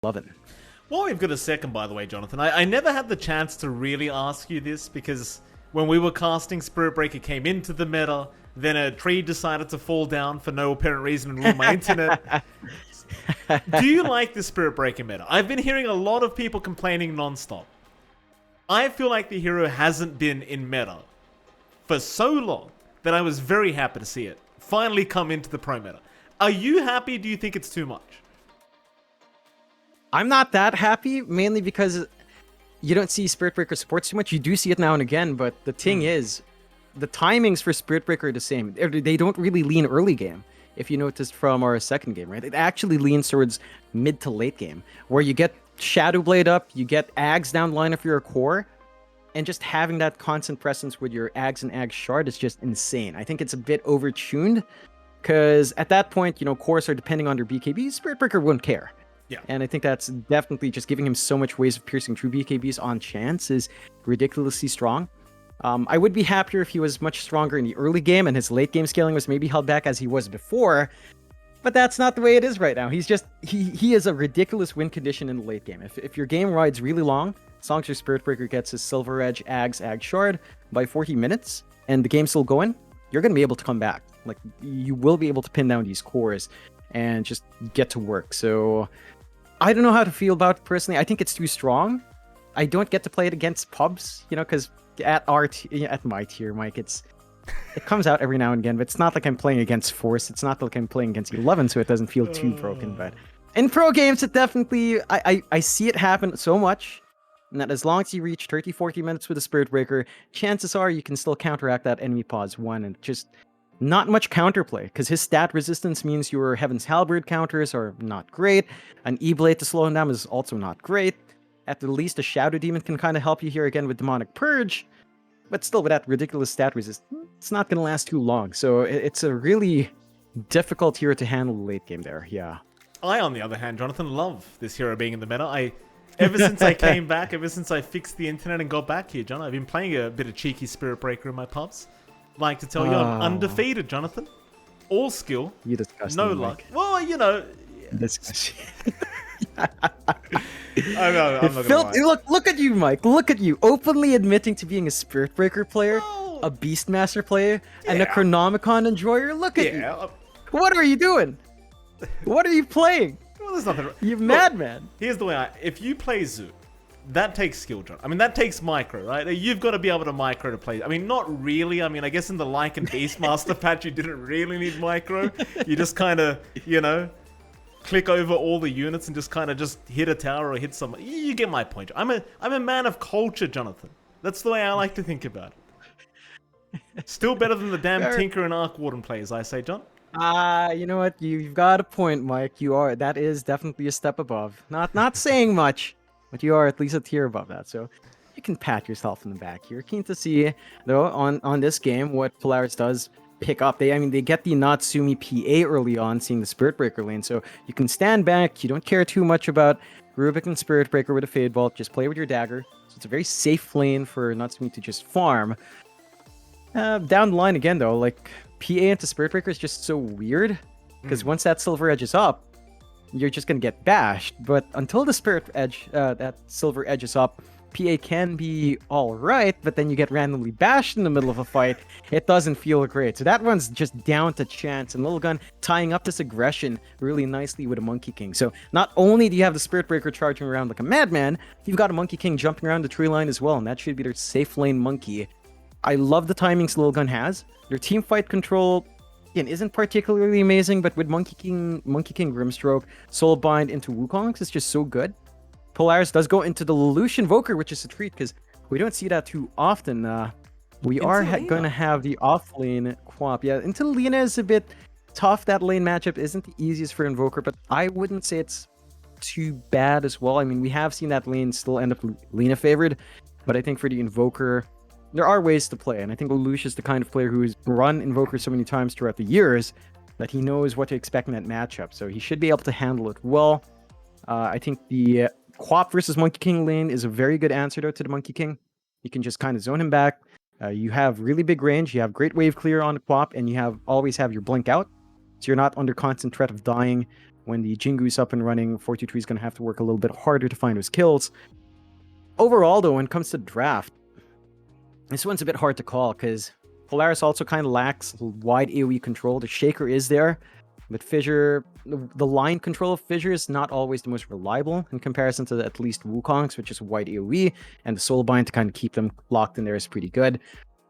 Love it. Well, we've got a second, by the way, Jonathan. I never had the chance to really ask you this because when we were casting, Spirit Breaker came into the meta, then a tree decided to fall down for no apparent reason and ruin my internet. Do you like the Spirit Breaker meta? I've been hearing a lot of people complaining non-stop. I feel like the hero hasn't been in meta for so long that I was very happy to see it finally come into the pro meta. Are you happy? Do you think it's too much? I'm not that happy, mainly because you don't see Spirit Breaker supports too much. You do see it now and again, but the thing is, the timings for Spirit Breaker are the same. They don't really lean early game, if you noticed from our second game, right? It actually leans towards mid to late game, where you get Shadow Blade up, you get Ags down line if you're a core, and just having that constant presence with your Ags and Ags shard is just insane. I think it's a bit overtuned, because at that point, cores are depending on their BKBs. Spirit Breaker wouldn't care. Yeah. And I think that's definitely just giving him so much ways of piercing through BKBs on chance is ridiculously strong. I would be happier if he was much stronger in the early game and his late game scaling was maybe held back as he was before, but that's not the way it is right now. He's just, he is a ridiculous win condition in the late game. If your game rides really long, as long as your Spirit Breaker gets his Silver Edge, Ag Shard by 40 minutes and the game's still going, you're going to be able to come back. Like, you will be able to pin down these cores and just get to work. So I don't know how to feel about it personally. I think it's too strong. I don't get to play it against pubs, because at my tier, Mike, it comes out every now and again, but it's not like I'm playing against Force. It's not like I'm playing against 11, so it doesn't feel too broken. But in pro games, it definitely, I see it happen so much, and that as long as you reach 30, 40 minutes with a Spirit Breaker, chances are you can still counteract that enemy pause 1 and just not much counterplay, because his stat resistance means your Heaven's Halberd counters are not great. An E-Blade to slow him down is also not great. At the least, a Shadow Demon can kind of help you here again with Demonic Purge, but still with that ridiculous stat resist, it's not going to last too long. So it's a really difficult hero to handle the late game there, yeah. I, on the other hand, Jonathan, love this hero being in the meta. Ever since I came back, ever since I fixed the internet and got back here, John, I've been playing a bit of cheeky Spirit Breaker in my pubs. Like to tell you, I'm undefeated, Jonathan. All skill, you disgust no me, luck. Mike. Well, Disgust. I'm not gonna lie. Look at you, Mike. Look at you, openly admitting to being a Spirit Breaker player, Oh. a Beastmaster player, and a Chronomicon enjoyer. Look at you. What are you doing? What are you playing? Well, there's nothing. You madman. Here's the way if you play Zoo, that takes skill, John. I mean, that takes micro, right? You've got to be able to micro to play. I mean, not really. I mean, I guess in the Lycan Beastmaster patch, you didn't really need micro. You just kind of, click over all the units and just kind of just hit a tower or hit someone. You get my point. I'm a man of culture, Jonathan. That's the way I like to think about it. Still better than the damn Tinker and Arc Warden players, I say, John. You know what? You've got a point, Mike. That is definitely a step above. Not saying much, but you are at least a tier above that. So you can pat yourself in the back here. Keen to see, though, on this game, what Polaris does pick up. They get the Natsumi PA early on, seeing the Spirit Breaker lane. So you can stand back. You don't care too much about Rubik and Spirit Breaker with a Fade Bolt. Just play with your dagger. So it's a very safe lane for Natsumi to just farm. Down the line again, though, like PA into Spirit Breaker is just so weird. Because once that Silver Edge is up, you're just going to get bashed. But until the Spirit Edge, that Silver Edge is up, PA can be alright, but then you get randomly bashed in the middle of a fight. It doesn't feel great. So that one's just down to chance. And Lilgun tying up this aggression really nicely with a Monkey King. So not only do you have the Spirit Breaker charging around like a madman, you've got a Monkey King jumping around the tree line as well. And that should be their safe lane monkey. I love the timings Lilgun has. Their team fight control again isn't particularly amazing, but with Monkey King Grimstroke, Soulbind into Wukong's, it's just so good. Polaris does go into the Lelouch Invoker, which is a treat because we don't see that too often. We are going to have the off-lane Quap. Yeah, into Lina is a bit tough. That lane matchup isn't the easiest for Invoker, but I wouldn't say it's too bad as well. I mean, we have seen that lane still end up Lina favored, but I think for the Invoker, there are ways to play, and I think Lelouch is the kind of player who's run Invoker so many times throughout the years that he knows what to expect in that matchup, so he should be able to handle it well. I think the Quap versus Monkey King lane is a very good antidote to the Monkey King. You can just kind of zone him back. You have really big range. You have great wave clear on the Quap, and you always have your blink out. so you're not under constant threat of dying. When the Jingu's up and running, 423 is going to have to work a little bit harder to find those kills. Overall, though, when it comes to draft, this one's a bit hard to call because Polaris also kind of lacks wide AoE control. The Shaker is there, but Fissure, the line control of Fissure is not always the most reliable in comparison to at least Wukong's, which is wide AoE, and the Soulbind to kind of keep them locked in there is pretty good.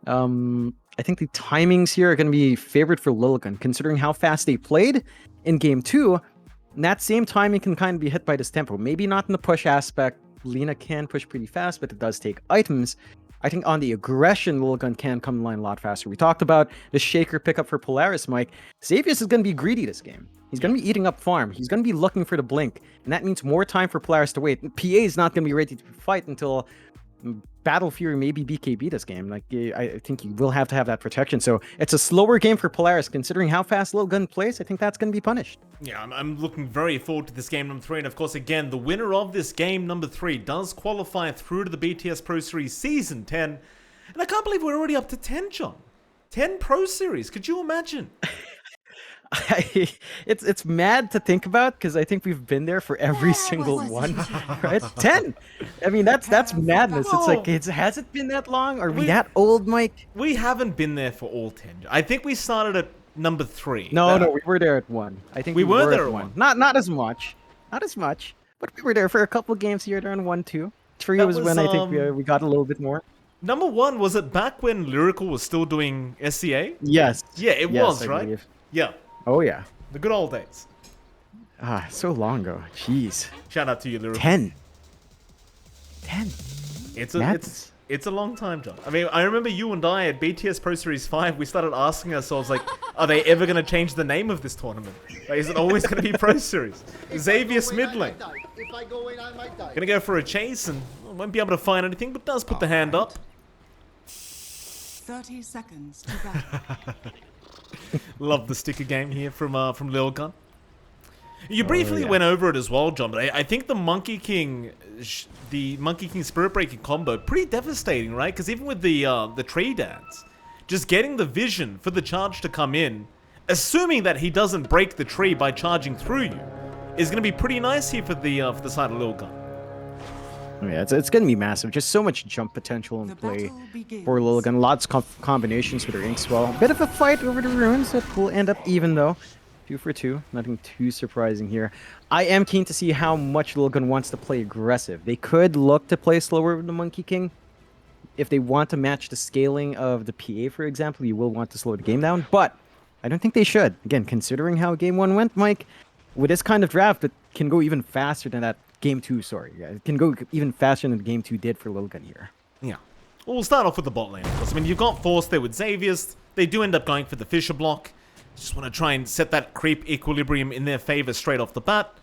I think the timings here are going to be favored for Lilgun, considering how fast they played in Game 2. And that same timing can kind of be hit by this tempo. Maybe not in the push aspect. Lina can push pretty fast, but it does take items. I think on the aggression, Lilgun can come in line a lot faster. We talked about the Shaker pickup for Polaris, Mike. Xavius is going to be greedy this game. He's going to be eating up farm. He's going to be looking for the blink. And that means more time for Polaris to wait. PA is not going to be ready to fight until Battle Fury, maybe BKB this game. Like, I think you will have to have that protection. So it's a slower game for Polaris, considering how fast Lilgun plays. I think that's going to be punished. Yeah, I'm looking very forward to this game number 3. And of course, again, the winner of this game number 3 does qualify through to the BTS Pro Series Season 10. And I can't believe we're already up to 10, John. 10 Pro Series. Could you imagine? It's mad to think about because I think we've been there for every single one, right? 10. I mean, that's madness. It's like, has it been that long? Are we that old, Mike? We haven't been there for all 10. I think we started at number 3. No, we were there at 1. I think we were there at 1. Not as much, but we were there for a couple games here during 1, 2. 3 was when I think we got a little bit more. Number 1, was it back when Lyrical was still doing SCA? Yes. Yeah, it was, right? Believe. Yeah. Oh, yeah. The good old days. Ah, so long ago. Jeez. Shout out to you, Lyrical. 10. It's a long time, John. I mean, I remember you and I at BTS Pro Series 5, we started asking ourselves, like, are they ever going to change the name of this tournament? Like, is it always going to be Pro Series? Xavius mid lane. If I go in, I might die. Gonna go for a chase and won't be able to find anything, but does put the hand up. 30 seconds to battle. Love the sticker game here from Lilgun. You briefly went over it as well, John, but I think the Monkey King Spirit Breaking combo, pretty devastating, right? Because even with the tree dance, just getting the vision for the charge to come in, assuming that he doesn't break the tree by charging through you, is going to be pretty nice here for the side of Lilgun. Yeah, it's going to be massive. Just so much jump potential in play for Lilgun. Lots of combinations with her Inkswell. Bit of a fight over the runes that will end up even, though. 2 for 2. Nothing too surprising here. I am keen to see how much Lilgun wants to play aggressive. They could look to play slower with the Monkey King. If they want to match the scaling of the PA, for example, you will want to slow the game down. But I don't think they should. Again, considering how Game 1 went, Mike, with this kind of draft, it can go even faster than that. Game 2, sorry. Yeah, it can go even faster than Game 2 did for Lilgun here. Yeah. Well, we'll start off with the bot lane, of course. I mean, you've got Force there with Xavius. They do end up going for the Fissure block. Just want to try and set that creep equilibrium in their favor straight off the bat.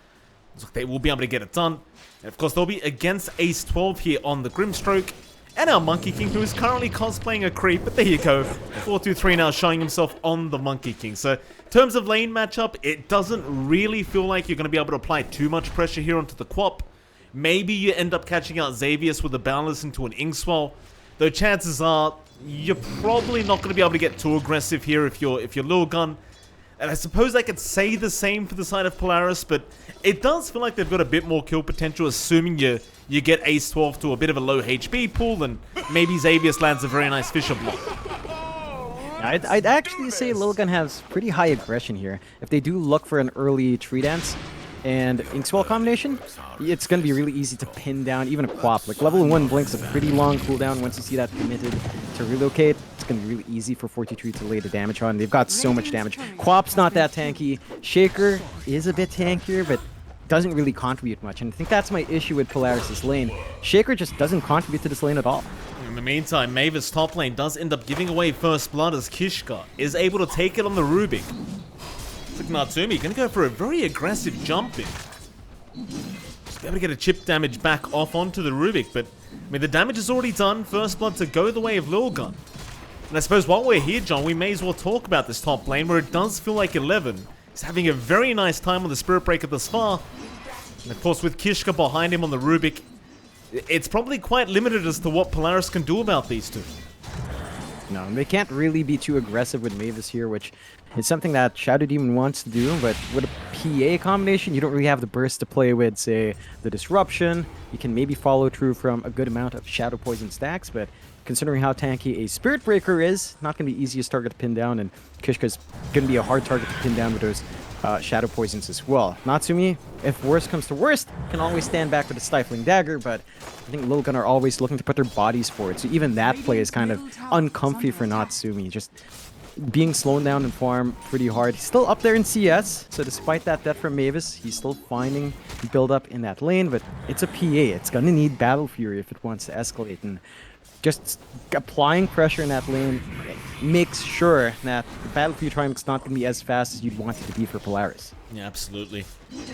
So they will be able to get it done. And of course, they'll be against Ace 12 here on the Grimstroke. And our Monkey King, who is currently cosplaying a creep. But there you go. 4-2-3 now showing himself on the Monkey King. So, in terms of lane matchup, it doesn't really feel like you're going to be able to apply too much pressure here onto the Quap. Maybe you end up catching out Xavius with a balance into an Inkswell. Though chances are, you're probably not going to be able to get too aggressive here if you're Lilgun. And I suppose I could say the same for the side of Polaris, but it does feel like they've got a bit more kill potential, assuming you get Ace 12 to a bit of a low HP pool, and maybe Xavius lands a very nice Fissure block. I'd actually say Lilgun has pretty high aggression here. If they do look for an early tree dance and Inkswell combination, it's going to be really easy to pin down even a Quap. Like, level 1 Blink's a pretty long cooldown. Once you see that committed to relocate, it's going to be really easy for 423 to lay the damage on. They've got so much damage. Quap's not that tanky. Shaker is a bit tankier, but doesn't really contribute much. And I think that's my issue with Polaris' lane. Shaker just doesn't contribute to this lane at all. In the meantime, Mavis top lane does end up giving away first blood as Kishka is able to take it on the Rubik. Looks like Natsumi gonna go for a very aggressive jump in. Just be able to get a chip damage back off onto the Rubik, but I mean the damage is already done. First blood to go the way of Lilgun. And I suppose while we're here, John, we may as well talk about this top lane where it does feel like 11 is having a very nice time on the Spirit Breaker thus far. And of course with Kishka behind him on the Rubik, it's probably quite limited as to what Polaris can do about these two. No, they can't really be too aggressive with Mavis here, which is something that Shadow Demon wants to do, but with a PA combination, you don't really have the burst to play with, say, the Disruption. You can maybe follow through from a good amount of Shadow Poison stacks, but considering how tanky a Spirit Breaker is, not going to be easiest target to pin down, and Kishka's going to be a hard target to pin down with those Shadow Poisons as well. Natsumi, if worst comes to worst, can always stand back with a Stifling Dagger, but I think Lilgun are always looking to put their bodies forward, so even that play is kind of uncomfy for Natsumi. Just being slowed down in farm pretty hard. He's still up there in CS, so despite that death from Mavis, he's still finding build up in that lane, but it's a PA. It's gonna need Battle Fury if it wants to escalate, and just applying pressure in that lane makes sure that the Battle Fury Triumph's not gonna be as fast as you'd want it to be for Polaris. Yeah, absolutely.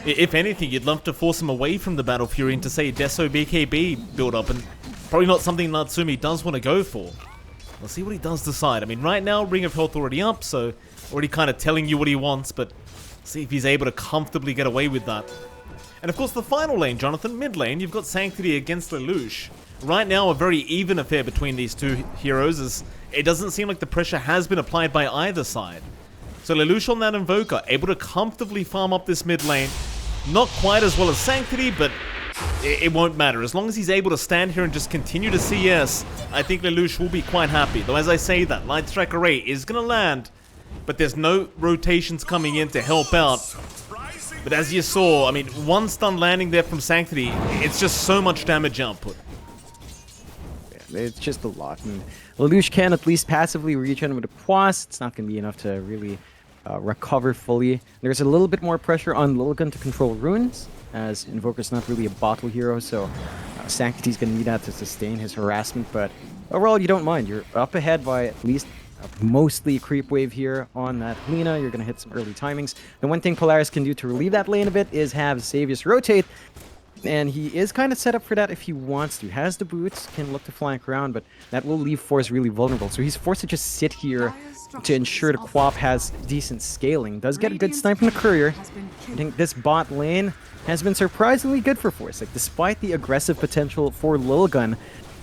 If anything, you'd love to force him away from the Battle Fury into, say, Deso BKB build up, and probably not something Natsumi does want to go for. We'll see what he does decide. I mean, right now, Ring of Health already up, so already kind of telling you what he wants, but see if he's able to comfortably get away with that. And of course, the final lane, Jonathan, mid lane, you've got Sanctity against Lelouch. Right now, a very even affair between these two heroes, as it doesn't seem like the pressure has been applied by either side. So Lelouch on that Invoker, able to comfortably farm up this mid lane. Not quite as well as Sanctity, but it won't matter. As long as he's able to stand here and just continue to CS, I think Lelouch will be quite happy. Though as I say that, Light Strike Array is going to land, but there's no rotations coming in to help out. But as you saw, I mean, one stun landing there from Sanctity, it's just so much damage output. It's just a lot. And Lelouch can at least passively regen with a Quas. It's not going to be enough to really recover fully. There's a little bit more pressure on Lilgun to control runes, as Invoker's not really a bottle hero, so Sanctity's going to need that to sustain his harassment. But overall, you don't mind. You're up ahead by at least mostly creep wave here on that Lina. You're going to hit some early timings. The one thing Polaris can do to relieve that lane a bit is have Xavius rotate. And he is kind of set up for that if he wants to. Has the boots, can look to flank around, but that will leave Force really vulnerable. So he's forced to just sit here to ensure the Quap has decent scaling. Does get a good snipe from the Courier. I think this bot lane has been surprisingly good for Force. Like, despite the aggressive potential for Lilgun,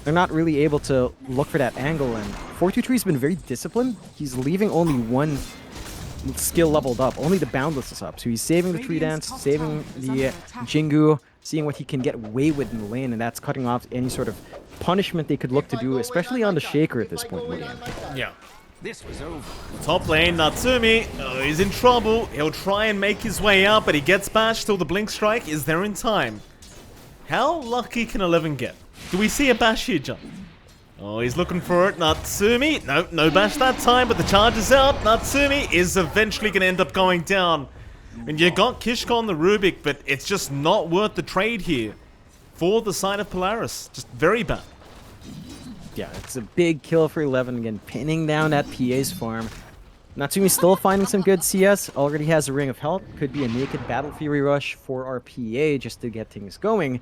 they're not really able to look for that angle. And 423's been very disciplined. He's leaving only one skill leveled up. Only the Boundless is up. So he's saving the Tree Dance, saving the Jingu, seeing what he can get away with in the lane, and that's cutting off any sort of punishment they could look to do, especially on the Shaker at this point in the game. Yeah. This was over. Top lane, Natsumi, he's in trouble. He'll try and make his way out, but he gets bashed till the Blink Strike is there in time. How lucky can 11 get? Do we see a bash here, John? Oh, he's looking for it. Natsumi, no bash that time, but the charge is out. Natsumi is eventually going to end up going down. And you got Kishka on the Rubik, but it's just not worth the trade here for the side of Polaris. Just very bad. Yeah, it's a big kill for 11 again, pinning down that PA's farm. Natsumi's still finding some good CS, already has a Ring of Health. Could be a naked Battle Fury rush for our PA just to get things going.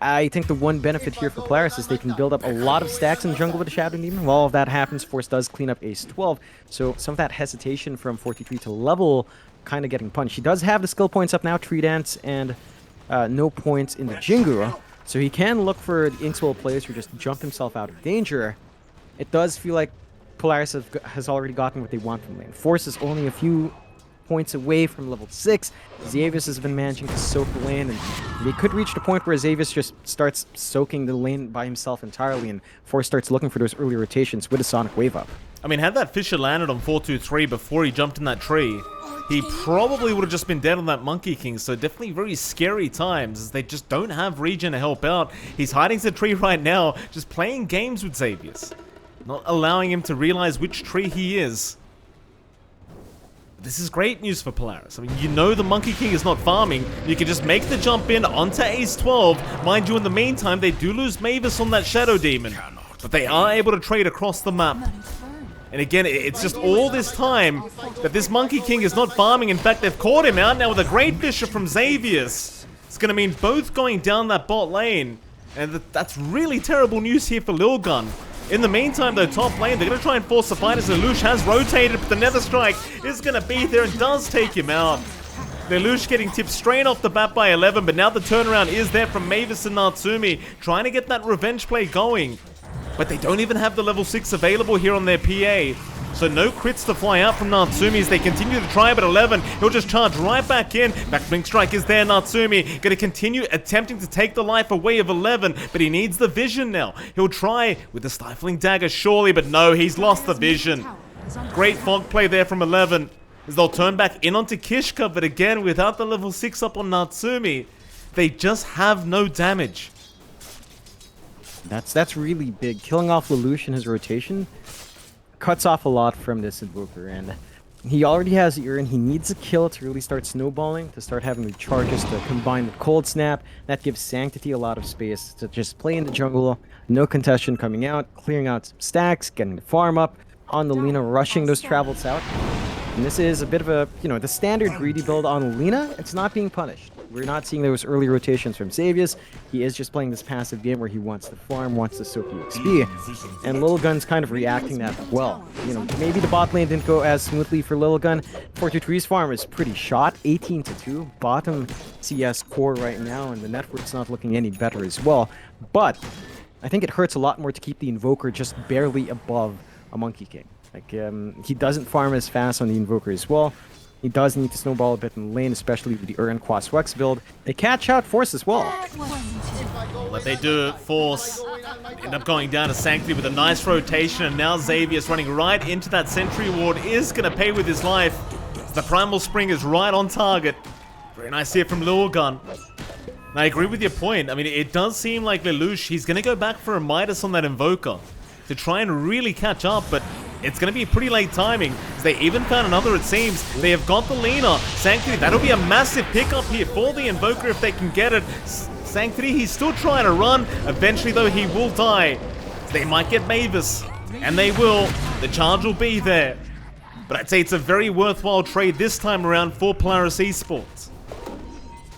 I think the one benefit here for Polaris is they can build up a lot of stacks in the jungle with the Shadow Demon. While all of that happens, Force does clean up Ace 12, so some of that hesitation from 43 to level kind of getting punched. He does have the skill points up now, Tree Dance, and no points in the Jingu, so he can look for the Inkswell players who just jump himself out of danger. It does feel like Polaris has already gotten what they want from lane. Force is only a few points away from level 6. Xavius has been managing to soak the lane, and they could reach the point where Xavius just starts soaking the lane by himself entirely, and Force starts looking for those early rotations with a Sonic Wave up. I mean, had that Fisher landed on 423 before he jumped in that tree, he probably would have just been dead on that Monkey King, so definitely very scary times, as they just don't have regen to help out. He's hiding in the tree right now, just playing games with Xavius, not allowing him to realize which tree he is. This is great news for Polaris. I mean, you know the Monkey King is not farming. You can just make the jump in onto Ace 12. Mind you, in the meantime, they do lose Mavis on that Shadow Demon, but they are able to trade across the map. And again, it's just all this time that this Monkey King is not farming. In fact, they've caught him out now with a Great Bishop from Xavius. It's going to mean both going down that bot lane. And that's really terrible news here for Lilgun. In the meantime, though, top lane, they're going to try and force the fight as Lelouch has rotated, but the Nether Strike is going to be there and does take him out. Lelouch getting tipped straight off the bat by 11, but now the turnaround is there from Mavis and Natsumi, trying to get that revenge play going. but they don't even have the level 6 available here on their PA. So no crits to fly out from Natsumi as they continue to try, but 11, he'll just charge right back in. Back blink strike is there, Natsumi. Gonna continue attempting to take the life away of 11, but he needs the vision now. He'll try with the stifling dagger, surely, but no, he's lost the vision. Great fog play there from 11, as they'll turn back in onto Kishka, but again, without the level 6 up on Natsumi, they just have no damage. That's really big. Killing off Lelouch in his rotation cuts off a lot from this Invoker, and he already has the Urn. He needs a kill to really start snowballing, to start having the charges to combine with Cold Snap. That gives Sanctity a lot of space to just play in the jungle, no contestation coming out, clearing out some stacks, getting the farm up, on the Lina rushing those travels out. And this is a bit of a, the standard greedy build on Lina. It's not being punished. We're not seeing those early rotations from Xavius. He is just playing this passive game where he wants to farm, wants to soak XP. And Lilgun's kind of reacting that well. Maybe the bot lane didn't go as smoothly for Lilgun. 423's farm is pretty shot, 18-2. Bottom CS core right now, and the network's not looking any better as well. But I think it hurts a lot more to keep the Invoker just barely above a Monkey King. He doesn't farm as fast on the Invoker as well. He does need to snowball a bit in the lane, especially with the Urn Quas Wex build. They catch out Force as well. But they do. Force end up going down to Sanctity with a nice rotation, and now Xavius running right into that Sentry Ward is going to pay with his life. The Primal Spring is right on target. Very nice here from Lilgun. And I agree with your point. I mean, it does seem like Lelouch, he's going to go back for a Midas on that Invoker to try and really catch up, but it's going to be pretty late timing, as they even found another, it seems. They have got the Lina. Sanctity, that'll be a massive pickup here for the Invoker if they can get it. Sanctity, he's still trying to run. Eventually, though, he will die. They might get Mavis, and they will. The charge will be there. But I'd say it's a very worthwhile trade this time around for Polaris Esports.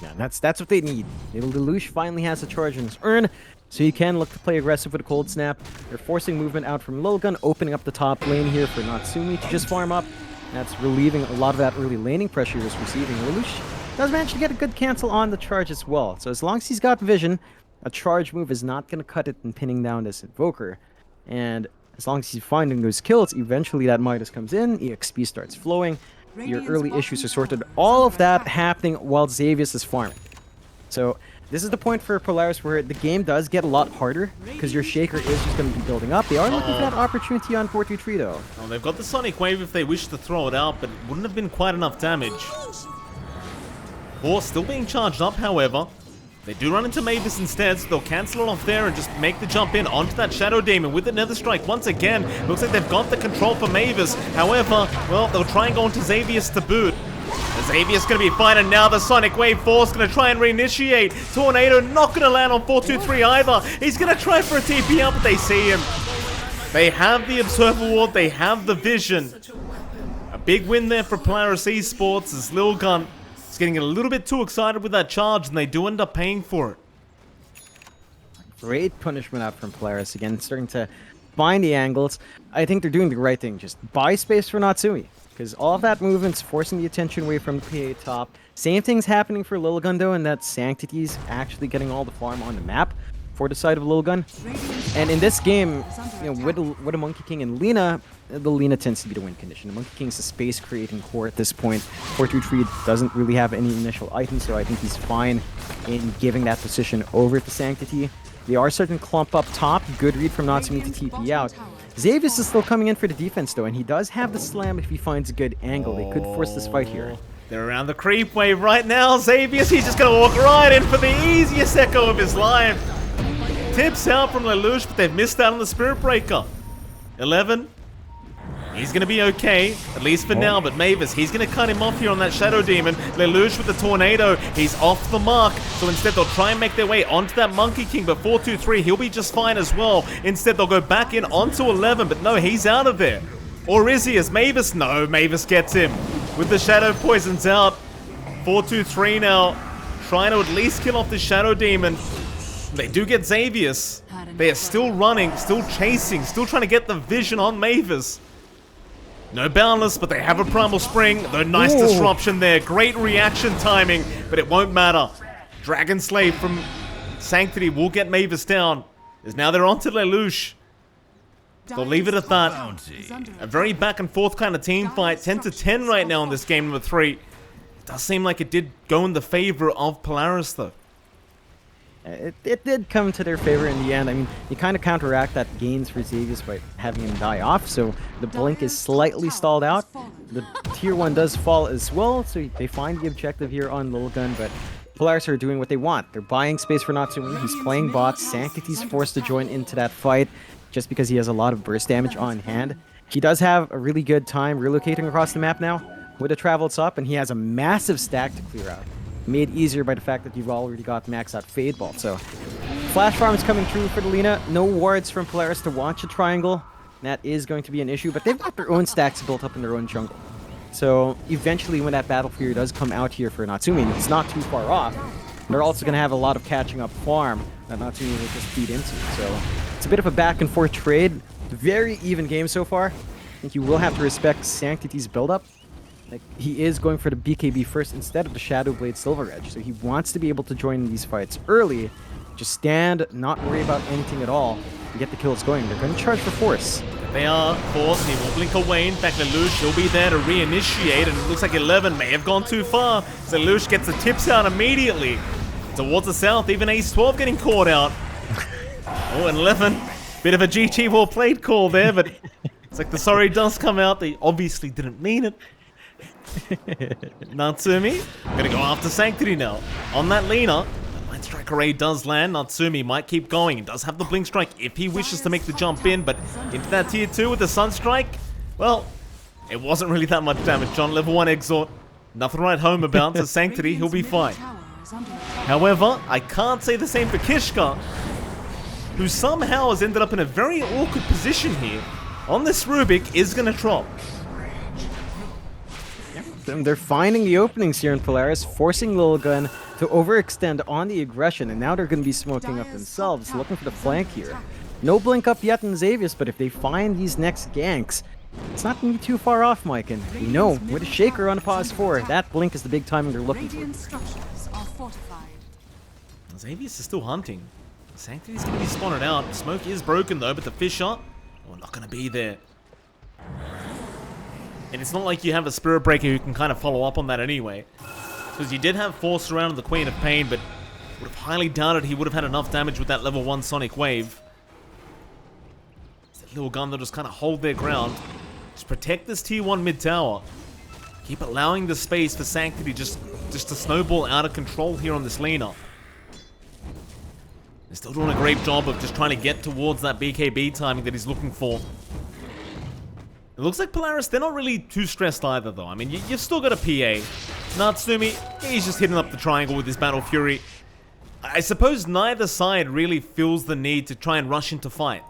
Yeah, that's what they need. Lelouch finally has a charge in his Urn, so you can look to play aggressive with a Cold Snap. They're forcing movement out from Lilgun, opening up the top lane here for Natsumi to just farm up. That's relieving a lot of that early laning pressure he was receiving. Lelouch does manage to get a good cancel on the charge as well. So as long as he's got vision, a charge move is not going to cut it in pinning down this Invoker. And as long as he's finding those kills, eventually that Midas comes in, EXP starts flowing, your early issues are sorted. All of that happening while Xavius is farming. So this is the point for Polaris where the game does get a lot harder, because your Shaker is just going to be building up. They are looking for that opportunity on 423 though. Oh, they've got the Sonic Wave if they wish to throw it out, but it wouldn't have been quite enough damage. Force still being charged up, however. They do run into Mavis instead, so they'll cancel it off there and just make the jump in onto that Shadow Demon with the Nether Strike once again. Looks like they've got the control for Mavis. However, well, they'll try and go into Xavius to boot. Xavius going to be fine, and now the Sonic Wave Force going to try and reinitiate. Tornado not going to land on 423 either. He's going to try for a TP out, but they see him. They have the Observer Ward, they have the vision. A big win there for Polaris Esports as Lilgun is getting a little bit too excited with that charge, and they do end up paying for it. Great punishment out from Polaris. Again, starting to find the angles. I think they're doing the right thing. Just buy space for Natsumi, because all of that movement's forcing the attention away from the PA top. Same thing's happening for Lilgun though, and that Sanctity's actually getting all the farm on the map for the side of Lilgun. And in this game, with a Monkey King and Lina, the Lina tends to be the win condition. The Monkey King's a space creating core at this point. 423 doesn't really have any initial items, so I think he's fine in giving that position over to Sanctity. They are starting to clump up top. Good read from Natsumi to TP out. Xavius is still coming in for the defense though, and he does have the slam if he finds a good angle. They could force this fight here. They're around the creep wave right now. Xavius, he's just going to walk right in for the easiest echo of his life. Tips out from Lelouch, but they've missed out on the Spirit Breaker. 11. He's going to be okay, at least for now, but Mavis, he's going to cut him off here on that Shadow Demon. Lelouch with the Tornado, he's off the mark, so instead they'll try and make their way onto that Monkey King, but 423, he'll be just fine as well. Instead, they'll go back in onto 11, but no, he's out of there. Or is he as Mavis? No, Mavis gets him with the Shadow Poisons out. 423 now, trying to at least kill off the Shadow Demon. They do get Xavius. They are still running, still chasing, still trying to get the vision on Mavis. No Boundless, but they have a Primal Spring. Though nice disruption there. Great reaction timing, but it won't matter. Dragon Slave from Sanctity will get Mavis down. As now they're onto Lelouch. So leave it at that. Is under A very back and forth kind of team fight. 10-10 right now in this game number 3. It does seem like it did go in the favor of Polaris though. It did come to their favor in the end. I mean, you kind of counteract that gains for Xavius by having him die off, so the blink is slightly stalled out. The tier 1 does fall as well, so they find the objective here on Lilgun, but Polaris are doing what they want. They're buying space for Natsumi. He's playing bots. Sanctity's forced to join into that fight just because he has a lot of burst damage on hand. He does have a really good time relocating across the map now with a travels up, and he has a massive stack to clear out. Made easier by the fact that you've already got maxed out Fade Bolt. So, Flash Farm is coming through for the Lina. No wards from Polaris to launch a triangle. That is going to be an issue, but they've got their own stacks built up in their own jungle. So, eventually when that Battle Fury does come out here for Natsumi, and it's not too far off, they're also going to have a lot of catching up farm that Natsumi will just feed into. So, it's a bit of a back and forth trade. Very even game so far. I think you will have to respect Sanctity's build-up. Like, he is going for the BKB first instead of the Shadowblade Silver Edge, so he wants to be able to join in these fights early, just stand, not worry about anything at all, and get the kills going. They're going to charge for force. They are forced, he will blink away. In fact, Lelouch will be there to reinitiate, and it looks like 11 may have gone too far. So Lelouch gets the tips out immediately. Towards the south, even Ace 12 getting caught out. Oh, and 11, bit of a GG well played call there, but it's like the sorry does come out. They obviously didn't mean it. Natsumi gonna go after Sanctity now. On that Lina, the Light Strike Array does land. Natsumi might keep going. He does have the Blink Strike if he wishes to make the jump in, but into that tier 2 with the Sunstrike, well, it wasn't really that much damage. John, level 1 Exort. Nothing to write home about, so Sanctity, he'll be fine. However, I can't say the same for Kishka, who somehow has ended up in a very awkward position here. On this Rubik is gonna drop. They're finding the openings here in Polaris, forcing Lilgun to overextend on the aggression, and now they're going to be smoking up themselves, looking for the flank here. No blink up yet in Xavius, but if they find these next ganks, it's not going to be too far off, Mike. And we know, with a Shaker on a pause 4, that blink is the big timing they're looking for. Xavius is still hunting. Sanctity's going to be spotted out. Smoke is broken though, but the Fisher, oh, not going to be there. And it's not like you have a Spirit Breaker who can kind of follow up on that anyway. Because you did have Force around the Queen of Pain, but would have highly doubted he would have had enough damage with that level 1 Sonic Wave. It's that little gun that'll just kind of hold their ground. Just protect this tier 1 mid tower. Keep allowing the space for Sanctity just to snowball out of control here on this Lina. They're still doing a great job of just trying to get towards that BKB timing that he's looking for. It looks like Polaris, they're not really too stressed either, though. I mean, you've still got a PA. Natsumi, he's just hitting up the triangle with his Battle Fury. I suppose neither side really feels the need to try and rush into fight.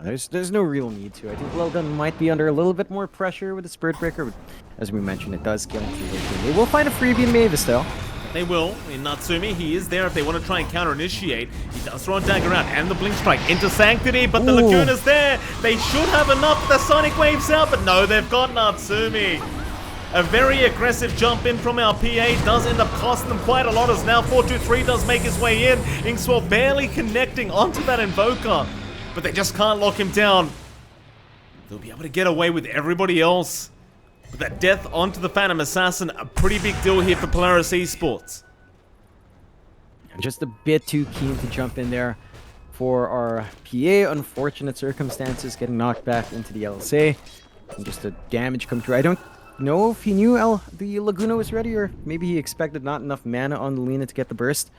There's no real need to. I think Lilgun might be under a little bit more pressure with the Spirit Breaker, but as we mentioned, it does kill him. They will find a freebie in Mavis, though. They will. In Natsumi, he is there if they want to try and counter-initiate. He does throw a dagger out and the Blink Strike into Sanctity, but the Laguna's there. They should have enough. The Sonic Wave's out, but no, they've got Natsumi. A very aggressive jump in from our PA does end up costing them quite a lot as now 4-2-3 does make his way in. Inkswell barely connecting onto that Invoker, but they just can't lock him down. They'll be able to get away with everybody else. But that death onto the Phantom Assassin, a pretty big deal here for Polaris Esports. Just a bit too keen to jump in there for our PA. Unfortunate circumstances, getting knocked back into the LSA. And just the damage come through. I don't know if he knew the Laguna was ready, or maybe he expected not enough mana on the Lina to get the burst.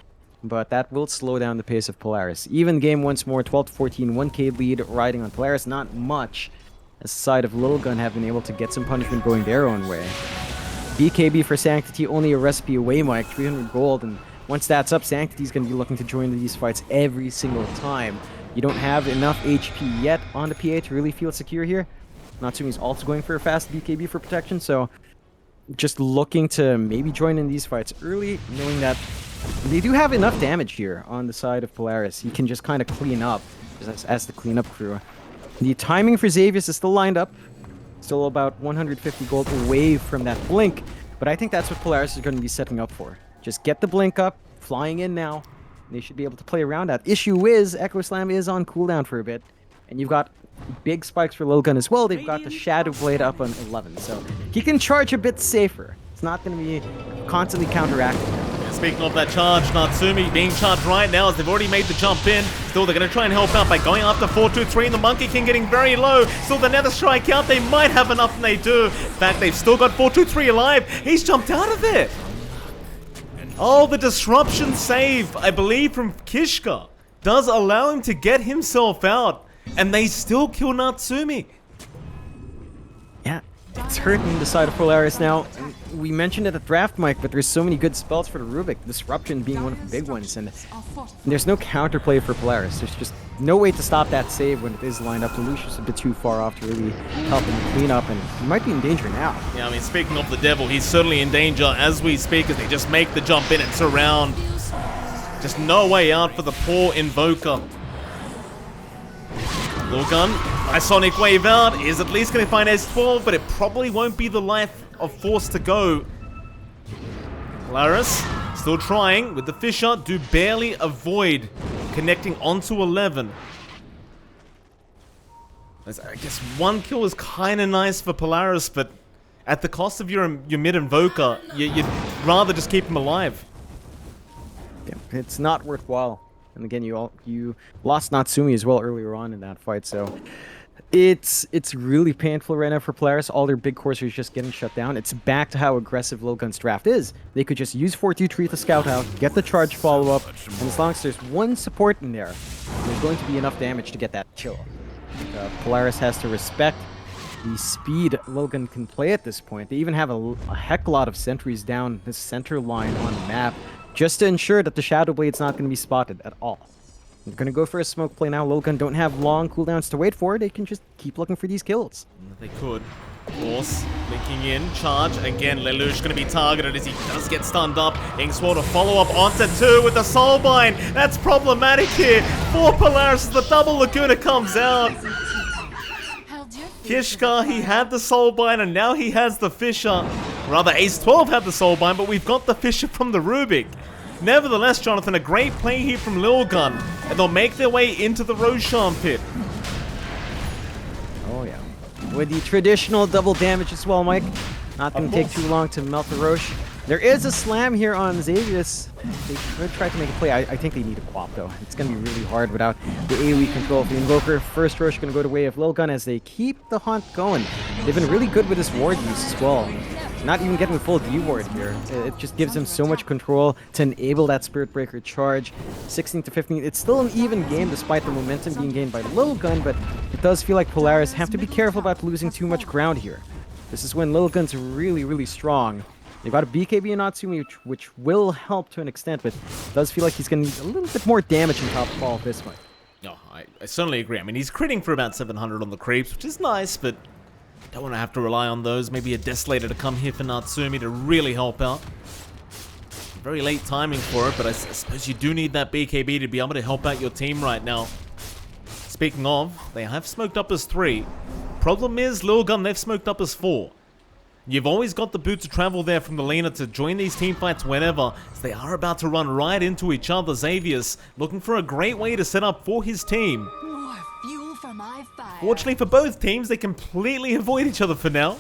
But that will slow down the pace of Polaris. Even game once more, 12-14, 1k lead riding on Polaris. Not much. As the side of Lilgun have been able to get some punishment going their own way. BKB for Sanctity, only a recipe away, Mike. 300 gold, and once that's up, Sanctity's going to be looking to join these fights every single time. You don't have enough HP yet on the PA to really feel secure here. Natsumi's also going for a fast BKB for protection, so just looking to maybe join in these fights early, knowing that they do have enough damage here on the side of Polaris. He can just kind of clean up as the cleanup crew. The timing for Xavius is still lined up. Still about 150 gold away from that blink. But I think that's what Polaris is going to be setting up for. Just get the blink up, flying in now. They should be able to play around that. Issue is, Echo Slam is on cooldown for a bit. And you've got big spikes for Lilgun as well. They've got the Shadow Blade up on 11, so he can charge a bit safer. It's not going to be constantly counteracting. Speaking of that charge, Natsumi being charged right now as they've already made the jump in. Still, they're going to try and help out by going after 4-2-3, and the Monkey King getting very low. Still, the Nether Strike out. They might have enough, and they do. In fact, they've still got 4-2-3 alive. He's jumped out of there. Oh, the disruption save, I believe, from Kishka does allow him to get himself out, and they still kill Natsumi. Yeah, it's hurting the side of Polaris now. We mentioned it at draft, Mike, but there's so many good spells for the Rubik, Disruption being one of the big ones, and there's no counterplay for Polaris. There's just no way to stop that save when it is lined up. Lucius a bit too far off to really help him clean up, and he might be in danger now. Yeah, I mean, speaking of the devil, he's certainly in danger as we speak, as they just make the jump in and surround. Just no way out for the poor Invoker. Lilgun, Sonic Wave out, is at least going to find S12, but it probably won't be the life of Force to go. Polaris, still trying with the Fisher, do barely avoid connecting onto 11. I guess one kill is kind of nice for Polaris, but at the cost of your mid-Invoker, you'd rather just keep him alive. Yeah, it's not worthwhile. And again, you lost Natsumi as well earlier on in that fight, so it's really painful right now for Polaris. All their big cores are just getting shut down. It's back to how aggressive Lilgun's draft is. They could just use 4-2-3 to scout out, get the charge follow-up, and as long as there's one support in there, there's going to be enough damage to get that kill. Polaris has to respect the speed Lilgun can play at this point. They even have a heck lot of sentries down the center line on the map, just to ensure that the Shadow Blade's not going to be spotted at all. They're going to go for a smoke play now. Lilgun don't have long cooldowns to wait for. They can just keep looking for these kills. They could. Force linking in. Charge. Again, Lelouch going to be targeted as he does get stunned up. Ingswell to follow up onto 2 with the Soulbind. That's problematic here for Polaris as the double Laguna comes out. Kishka, he had the Soulbind and now he has the Fisher. Rather, Ace-12 had the Soulbind, but we've got the Fisher from the Rubik. Nevertheless, Jonathan, a great play here from Lilgun, and they'll make their way into the Roshan pit. Oh yeah, with the traditional double damage as well, Mike. Not going to take too long to melt the Rosh. There is a slam here on Xavius. They could try to make a play. I think they need a quap though. It's going to be really hard without the AoE control of the Invoker. First Rosh going to go the way of Lilgun as they keep the hunt going. They've been really good with this ward use as well. Not even getting the full D-ward here. It just gives him so much control to enable that Spirit Breaker charge. 16 to 15. It's still an even game despite the momentum being gained by Lilgun, but it does feel like Polaris have to be careful about losing too much ground here. This is when Lilgun's really, really strong. They've got a BKB and Natsumi, which will help to an extent, but it does feel like he's going to need a little bit more damage on top of all of this fight. No, I certainly agree. I mean, he's critting for about 700 on the creeps, which is nice, but don't want to have to rely on those. Maybe a Desolator to come here for Natsumi to really help out. Very late timing for it, but I suppose you do need that BKB to be able to help out your team right now. Speaking of, they have smoked up as 3. Problem is, Lilgun, they've smoked up as 4. You've always got the boot to travel there from the Lena to join these team fights whenever, as they are about to run right into each other. Xavius looking for a great way to set up for his team. More fuel for my fire. Fortunately for both teams, they completely avoid each other for now.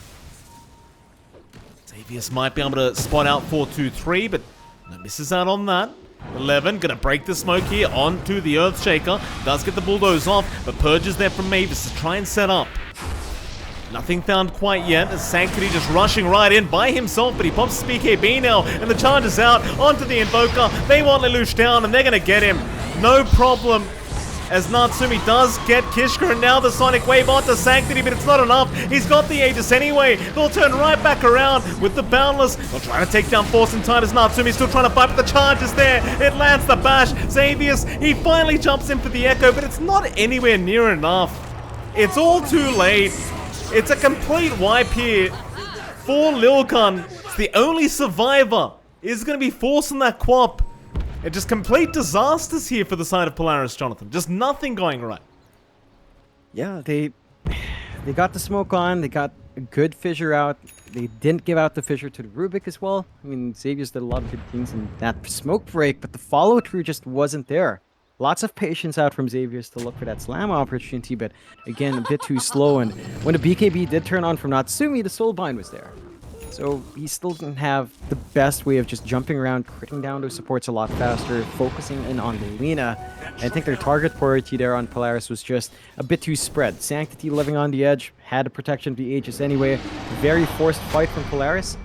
Xavius might be able to spot out 4-2-3, but no misses out on that. 11 gonna break the smoke here onto the Earthshaker. Does get the bulldoze off, but purges there from Mavis to try and set up. Nothing found quite yet, as Sanctity just rushing right in by himself, but he pops his BKB now, and the charge is out onto the Invoker. They want Lelouch down, and they're going to get him. No problem, as Natsumi does get Kishka, and now the Sonic Wave onto Sanctity, but it's not enough. He's got the Aegis anyway. They'll turn right back around with the Boundless. They'll try to take down Force in time as Natsumi's still trying to fight, but the charge is there. It lands the bash. Xavius, he finally jumps in for the Echo, but it's not anywhere near enough. It's all too late. It's a complete wipe here for Lilgun. It's the only survivor is going to be forcing that quap. It's just complete disasters here for the side of Polaris, Jonathan. Just nothing going right. Yeah, they got the smoke on. They got a good fissure out. They didn't give out the fissure to the Rubik as well. I mean, Xavius did a lot of good things in that smoke break, but the follow-through just wasn't there. Lots of patience out from Xavier's to look for that slam opportunity, but again, a bit too slow. And when the BKB did turn on from Natsumi, the soul bind was there. So he still didn't have the best way of just jumping around, critting down those supports a lot faster, focusing in on Lina. And I think their target priority there on Polaris was just a bit too spread. Sanctity living on the edge, had the protection of the Aegis anyway. Very forced fight from Polaris.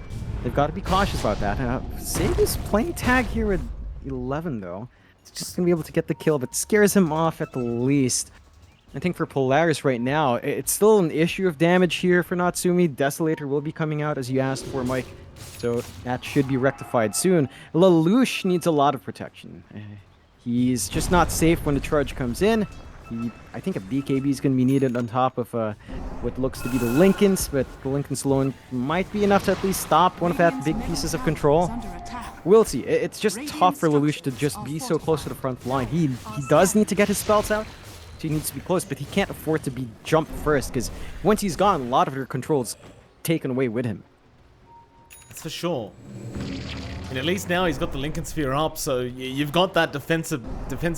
They've got to be cautious about that. Sage's playing tag here with 11 though. He's just going to be able to get the kill, but scares him off at the least. I think for Polaris right now, it's still an issue of damage here for Natsumi. Desolator will be coming out as you asked for, Mike. So that should be rectified soon. Lelouch needs a lot of protection. He's just not safe when the charge comes in. I think a BKB is going to be needed on top of what looks to be the Lincolns, but the Lincolns alone might be enough to at least stop one of that big pieces of control. We'll see. It's just tough for Lelouch to just be so close to the front line. He does need to get his spells out. So he needs to be close, but he can't afford to be jumped first, because once he's gone, a lot of their control's taken away with him. That's for sure. And at least now he's got the Lincoln Sphere up, so you've got that defensive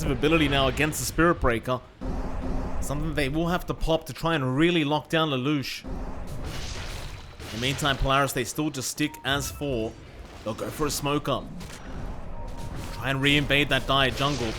ability now against the Spirit Breaker. Something they will have to pop to try and really lock down Lelouch. In the meantime, Polaris, they still just stick as 4. They'll go for a smoke up. Try and re-invade that Dire jungle.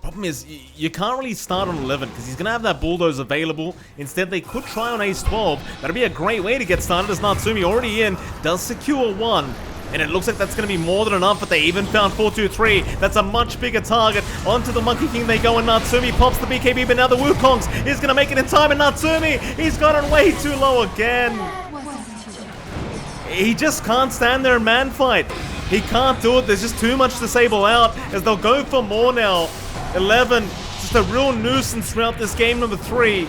Problem is, you can't really start on 11 because he's going to have that bulldoze available. Instead, they could try on ace 12. That'd be a great way to get started as Natsumi already in. Does secure 1. And it looks like that's going to be more than enough, but they even found 423. That's a much bigger target. Onto the Monkey King they go, and Natsumi pops the BKB, but now the Wukongs is going to make it in time, and Natsumi, he's got it way too low again. He just can't stand there and man fight. He can't do it. There's just too much disable out as they'll go for more now. 11, just a real nuisance throughout this game number 3.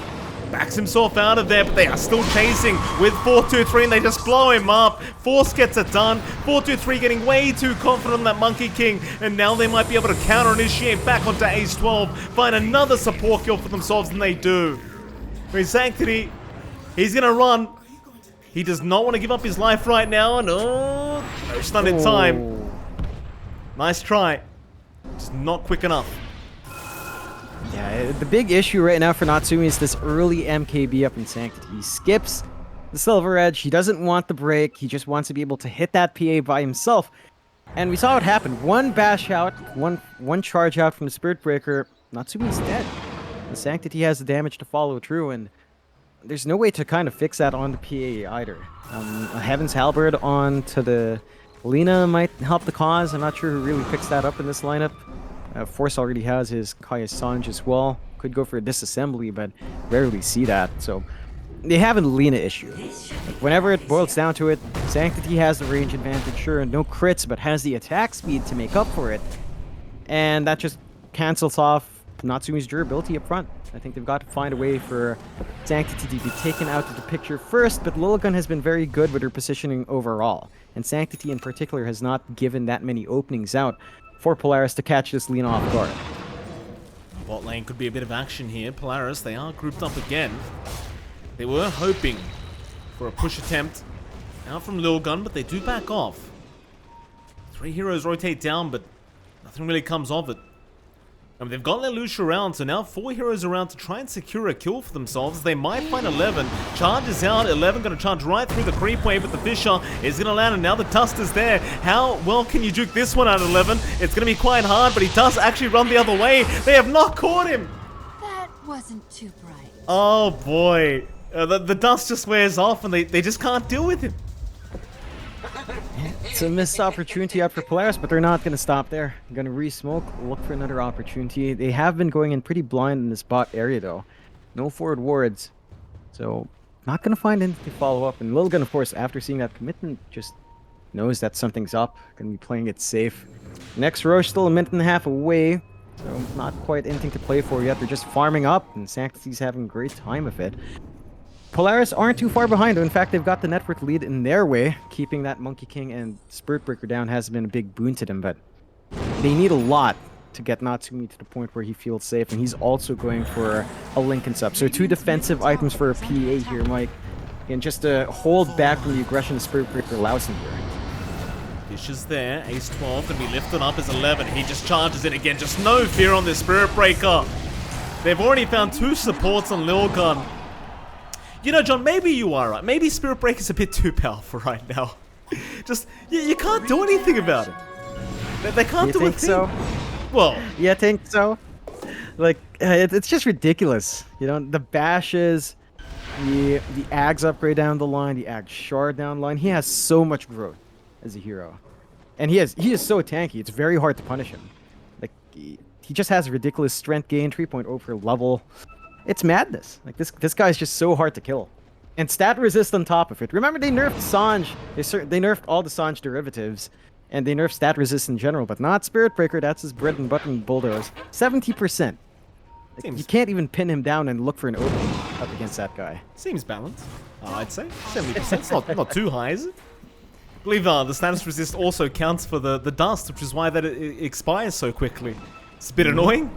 Backs himself out of there, but they are still chasing with 423, and they just blow him up. Force gets it done. 423 getting way too confident on that Monkey King, and now they might be able to counter-initiate back onto ace 12, find another support kill for themselves, and they do. With Sanctity, he's gonna run. He does not want to give up his life right now, and oh, it's not in time. Nice try. Just not quick enough. Yeah, the big issue right now for Natsumi is this early MKB up in Sanctity. He skips the Silver Edge. He doesn't want the break. He just wants to be able to hit that PA by himself. And we saw it happen. One bash out, one charge out from the Spirit Breaker. Natsumi's dead. The Sanctity has the damage to follow through, and there's no way to kind of fix that on the PA either. A Heaven's Halberd onto the Lina might help the cause. I'm not sure who really picks that up in this lineup. Force already has his Kaya Sanj as well. Could go for a disassembly, but rarely see that. So they have a Lina issue. Like, whenever it boils down to it, Sanctity has the range advantage, sure, no crits, but has the attack speed to make up for it. And that just cancels off Natsumi's durability up front. I think they've got to find a way for Sanctity to be taken out of the picture first, but Lilgun has been very good with her positioning overall. And Sanctity in particular has not given that many openings out for Polaris to catch this Lina off guard. Bot lane could be a bit of action here. Polaris, they are grouped up again. They were hoping for a push attempt out from Lilgun, but they do back off. 3 heroes rotate down, but nothing really comes of it. They've got Lelouch around, so now 4 heroes around to try and secure a kill for themselves. They might find 11. Charges out. 11 going to charge right through the creep wave, but the Fisher is going to land, and now the Dust is there. How well can you juke this one out of 11? It's going to be quite hard, but he does actually run the other way. They have not caught him. That wasn't too bright. Oh boy. The Dust just wears off, and they just can't deal with him. It's a missed opportunity out for Polaris, but they're not going to stop there. They're going to re-smoke, look for another opportunity. They have been going in pretty blind in this bot area, though. No forward wards. So, not going to find anything to follow up. And Lilgun, of course, after seeing that commitment, just knows that something's up. Going to be playing it safe. Next row, still a minute and a half away. So, not quite anything to play for yet. They're just farming up, and Sanctity's having a great time of it. Polaris aren't too far behind, though. In fact, they've got the network lead in their way. Keeping that Monkey King and Spirit Breaker down has been a big boon to them, but they need a lot to get Natsumi to the point where he feels safe, and he's also going for a Lincoln sub. So 2 defensive items for a PA here, Mike. And just to hold back from the aggression the Spirit Breaker allows him here. Fish is there. Ace 12 gonna be lifted up as 11. He just charges in again. Just no fear on this Spirit Breaker. They've already found 2 supports on Lilgun. You know, John, maybe you are right. Maybe Spirit Breaker's a bit too powerful right now. Just, you can't do anything about it. They can't do a think thing. so? Well, Yeah, I think so. Like, it's just ridiculous. You know, the bashes, the Ags upgrade down the line, the Ag shard down the line. He has so much growth as a hero. And he is so tanky, it's very hard to punish him. Like, he just has ridiculous strength gain, 3.0 per level. It's madness. Like, this guy's just so hard to kill. And stat resist on top of it. Remember, they nerfed Sange. They nerfed all the Sange derivatives. And they nerfed stat resist in general, but not Spirit Breaker. That's his bread and butter in Bulldoze. 70%. Like, you can't even pin him down and look for an opening up against that guy. seems balanced, I'd say. 70%. It's not too high, is it? I believe the status resist also counts for the dust, which is why that it expires so quickly. It's a bit annoying.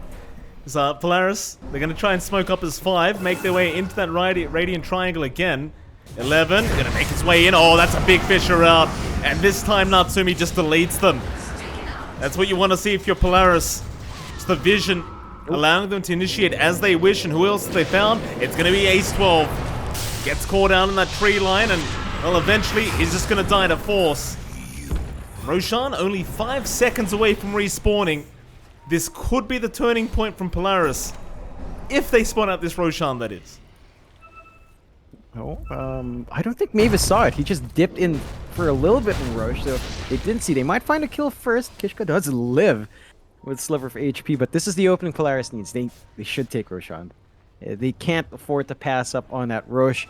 Because Polaris, they're going to try and smoke up as 5, make their way into that radiant triangle again. 11, going to make its way in. Oh, that's a big fish around. And this time Natsumi just deletes them. That's what you want to see if you're Polaris. It's the vision, allowing them to initiate as they wish. And who else have they found? It's going to be Ace 12. Gets caught down in that tree line, and, well, eventually he's just going to die to force. Roshan only 5 seconds away from respawning. This could be the turning point from Polaris. If they spawn out this Roshan, that is. Oh, I don't think Mavis saw it. He just dipped in for a little bit in Roche, so they didn't see. They might find a kill first. Kishka does live with Sliver of HP, but this is the opening Polaris needs. They should take Roshan. They can't afford to pass up on that Roche.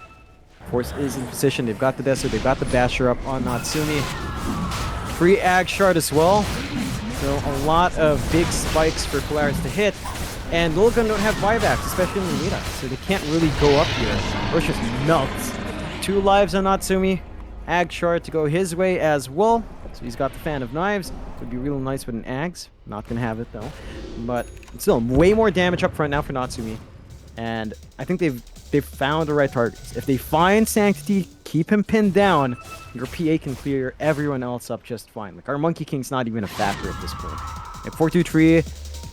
Force is in position. They've got the Desert. They've got the Basher up on Natsumi. Free Ag Shard as well. So a lot of big spikes for Polaris to hit. And Lilgun don't have buybacks, especially in the meetup, so they can't really go up here. Roche just melts. 2 lives on Natsumi. Ag Shard to go his way as well. So he's got the Fan of Knives. Would be real nice with an Ags. Not gonna have it though. But still, way more damage up front now for Natsumi. And I think they've found the right targets. If they find Sanctity, keep him pinned down, your PA can clear everyone else up just fine. Like, our Monkey King's not even a factor at this point. At 4-2-3,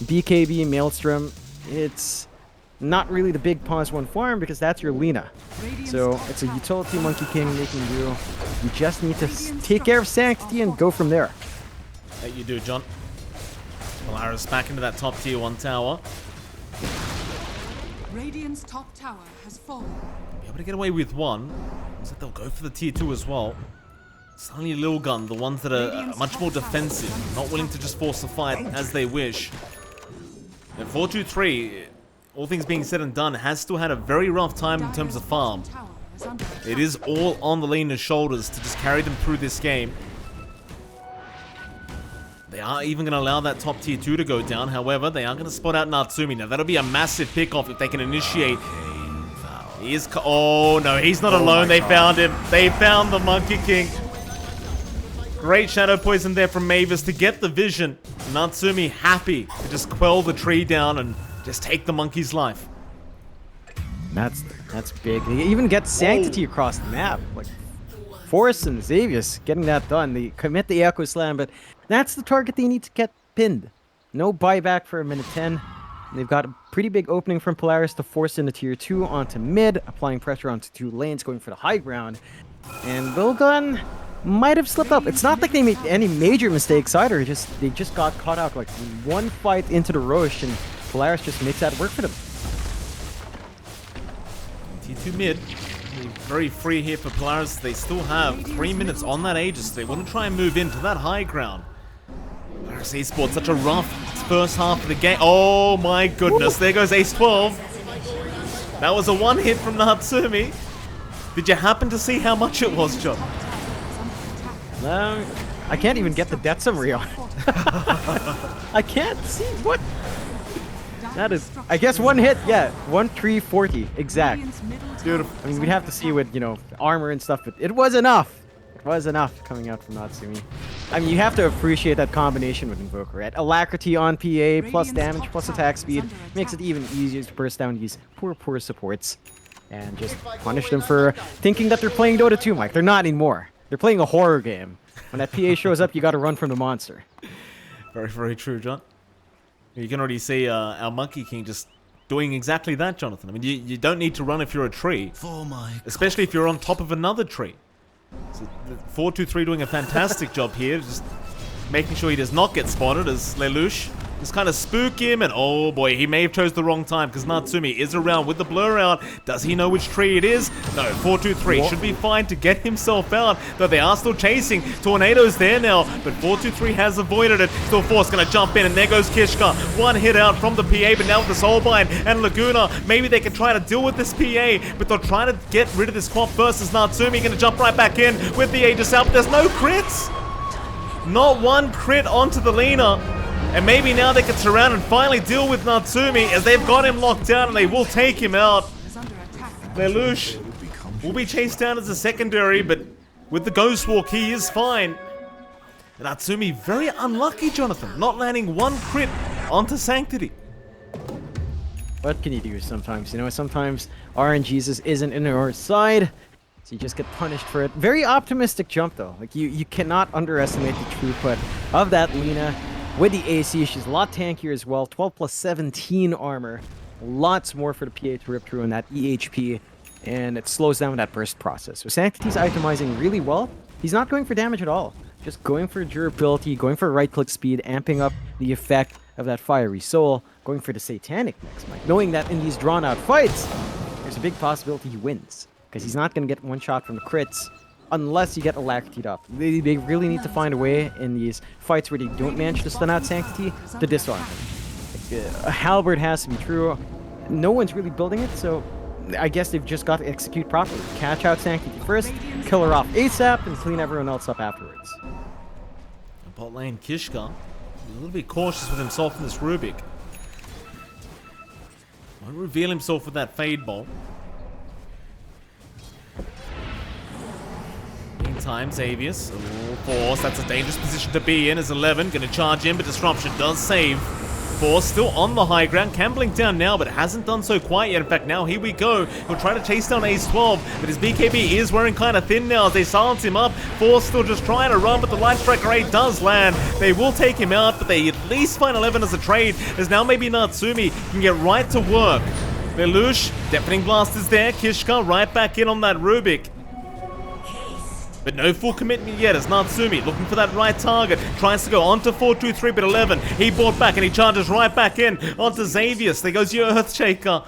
BKB, Maelstrom, it's not really the big pause 1 farm because that's your Lina. So it's a utility Monkey King making do. You just need to take care of Sanctity and go from there. That you do, John. Polaris back into that top tier 1 tower. Radiant's top tower has fallen. Be able to get away with 1. Looks like they'll go for the tier 2 as well. Suddenly Lilgun, the ones that are much more defensive, not willing to just force the fight as they wish. And 4-2-3, all things being said and done, has still had a very rough time in terms of farm. It is all on the Lina's shoulders to just carry them through this game. They are even going to allow that top tier 2 to go down. However, they are going to spot out Natsumi. Now, that'll be a massive pickoff if they can initiate. He is... Oh, no, he's not alone. They found him. They found the Monkey King. Great Shadow Poison there from Mavis to get the vision. Natsumi happy to just quell the tree down and just take the monkey's life. That's big. They even get Sanctity across the map. Like, Forrest and Xavius getting that done. They commit the Echo Slam, but that's the target they need to get pinned. No buyback for a minute 10. They've got a pretty big opening from Polaris to force into tier 2 onto mid, applying pressure onto 2 lanes, going for the high ground. And Lilgun might have slipped up. It's not like they made any major mistakes either. They just got caught out like 1 fight into the Roche, and Polaris just makes that work for them. T2 mid, very free here for Polaris. They still have 3 minutes on that Aegis. They want to try and move into that high ground. Polaris Esports, such a rough first half of the game. Oh my goodness, there goes Ace 12. That was a 1 hit from Natsumi. Did you happen to see how much it was, John? I can't even get the death summary on. I can't see what. That is, I guess 1 hit, yeah, 1-3-40, exact. Beautiful. I mean, we'd have to see with, you know, armor and stuff, but it was enough. It was enough coming out from Natsumi. I mean, you have to appreciate that combination with Invoker, right? Alacrity on PA, plus damage, plus attack speed, makes it even easier to burst down these poor supports. And just punish them for thinking that they're playing Dota 2, Mike. They're not anymore. They're playing a horror game. When that PA shows up, you got to run from the monster. Very, very true, John. You can already see our Monkey King just doing exactly that, Jonathan. I mean, you don't need to run if you're a tree, especially if you're on top of another tree. So 4-2-3 doing a fantastic job here, just making sure he does not get spotted as Lelouch just kind of spook him, and oh boy, he may have chose the wrong time because Natsumi is around with the blur out. Does he know which tree it is? No, 4-2-3 should be fine to get himself out, though they are still chasing. Tornado's there now, but 4-2-3 has avoided it. Still Force gonna jump in, and there goes Kishka. One hit out from the PA, but now with the Soulbind and Laguna, maybe they can try to deal with this PA, but they're trying to get rid of this quap first as Natsumi gonna jump right back in with the Aegis out, but there's no crits! Not one crit onto the Lina. And maybe now they can surround and finally deal with Natsumi as they've got him locked down and they will take him out. Lelouch will be chased down as a secondary, but with the Ghost Walk, he is fine. And Natsumi very unlucky, Jonathan, not landing one crit onto Sanctity. What can you do sometimes? You know, sometimes RNG's isn't in our side, so you just get punished for it. Very optimistic jump, though. Like, you cannot underestimate the throughput of that Lina. With the AC, she's a lot tankier as well. 12 plus 17 armor. Lots more for the PA to rip through in that EHP. And it slows down that burst process. So Sanctity's itemizing really well. He's not going for damage at all. Just going for durability, going for right-click speed, amping up the effect of that Fiery Soul. Going for the Satanic next, Mike. Knowing that in these drawn-out fights, there's a big possibility he wins. Because he's not going to get one shot from the crits. Unless you get Alacrity'd up. They really need to find a way in these fights where they don't manage to stun out Sanctity to disarm him. A halberd has to be true. No one's really building it, so I guess they've just got to execute properly. Catch out Sanctity first, kill her off ASAP, and clean everyone else up afterwards. Bot lane Kishka, a little bit cautious with himself in this Rubik. Won't reveal himself with that Fade Bolt. Meantime, Xavius, Force, that's a dangerous position to be in as 11, gonna charge in, but Disruption does save. Force still on the high ground, can blink down now, but hasn't done so quite yet. In fact, now here we go. He'll try to chase down Ace 12, but his BKB is wearing kind of thin now as they silence him up. Force still just trying to run, but the Light Strike Array does land. They will take him out, but they at least find 11 as a trade, as now maybe Natsumi can get right to work. Lelouch, Deafening Blast is there. Kishka right back in on that Rubik. But no full commitment yet as Natsumi looking for that right target. Tries to go onto 4-2-3, but 11. He bought back and he charges right back in onto Xavius. There goes your Earthshaker.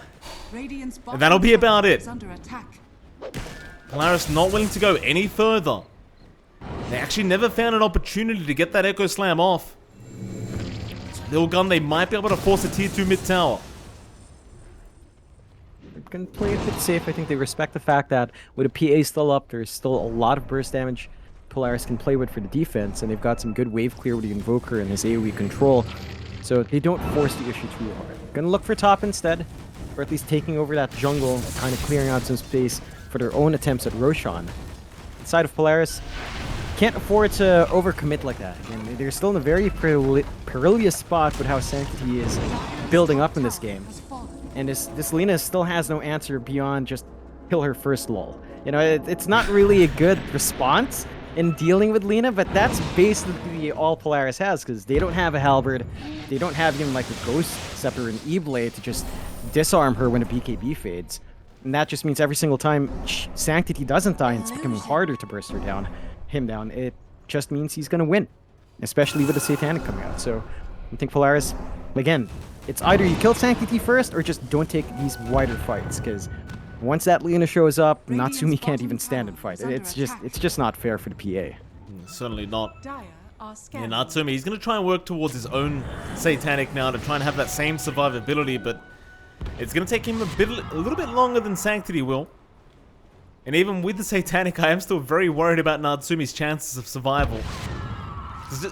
And that'll be about it. Polaris not willing to go any further. They actually never found an opportunity to get that Echo Slam off. So Lilgun, they might be able to force a tier 2 mid tower. Can play a bit safe. I think they respect the fact that with a PA still up, there's still a lot of burst damage Polaris can play with for the defense, and they've got some good wave clear with the Invoker and his AoE control, so they don't force the issue too hard. Gonna look for top instead, or at least taking over that jungle, kind of clearing out some space for their own attempts at Roshan. Inside of Polaris, can't afford to overcommit like that. Again, they're still in a very perilous spot with how Sanctity is building up in this game. And this Lina still has no answer beyond just kill her first lol. You know, it's not really a good response in dealing with Lina, but that's basically all Polaris has, because they don't have a halberd. They don't have even like a Ghost Scepter and E-Blade to just disarm her when a BKB fades. And that just means every single time Sanctity doesn't die, it's becoming harder to burst him down. It just means he's going to win, especially with the Satanic coming out. So I think Polaris, again, it's either you kill Sanctity first or just don't take these wider fights, because once that Lina shows up, Natsumi can't even stand and fight. It's just not fair for the PA. Certainly not. Yeah, Natsumi, he's going to try and work towards his own Satanic now to try and have that same survivability, but it's going to take him a little bit longer than Sanctity will. And even with the Satanic, I am still very worried about Natsumi's chances of survival.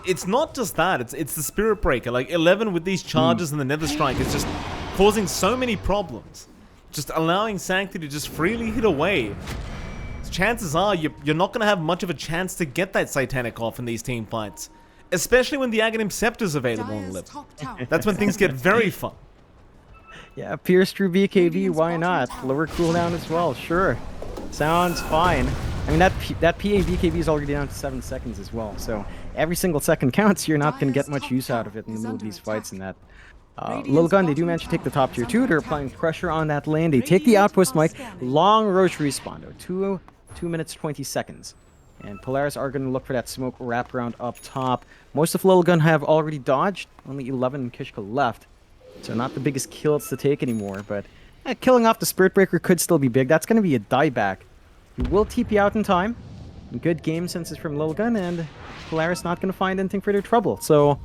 It's not just that, it's the Spirit Breaker. Like 11 with these charges and the Nether Strike is just causing so many problems. Just allowing Sanctity to just freely hit away. So chances are you're not going to have much of a chance to get that Satanic off in these team fights. Especially when the Aghanim Scepter's available on 11. That's when things get very fun. Yeah, pierce through BKB, why not? Lower cooldown as well, sure. Sounds fine. I mean, that PA BKB is already down to 7 seconds as well. So every single second counts. You're not going to get much use out of it in the middle of these fights. And that Lilgun, they do manage to take the top tier 2. They're applying pressure on that lane. They take the outpost, Mike. Long Roche respawn, though. 2 minutes, 20 seconds. And Polaris are going to look for that smoke wraparound up top. Most of Lilgun have already dodged. Only 11 Kishka left. So not the biggest kills to take anymore. But killing off the Spirit Breaker could still be big. That's going to be a dieback. He will TP out in time. Good game senses from Lilgun, and Polaris not going to find anything for their trouble. So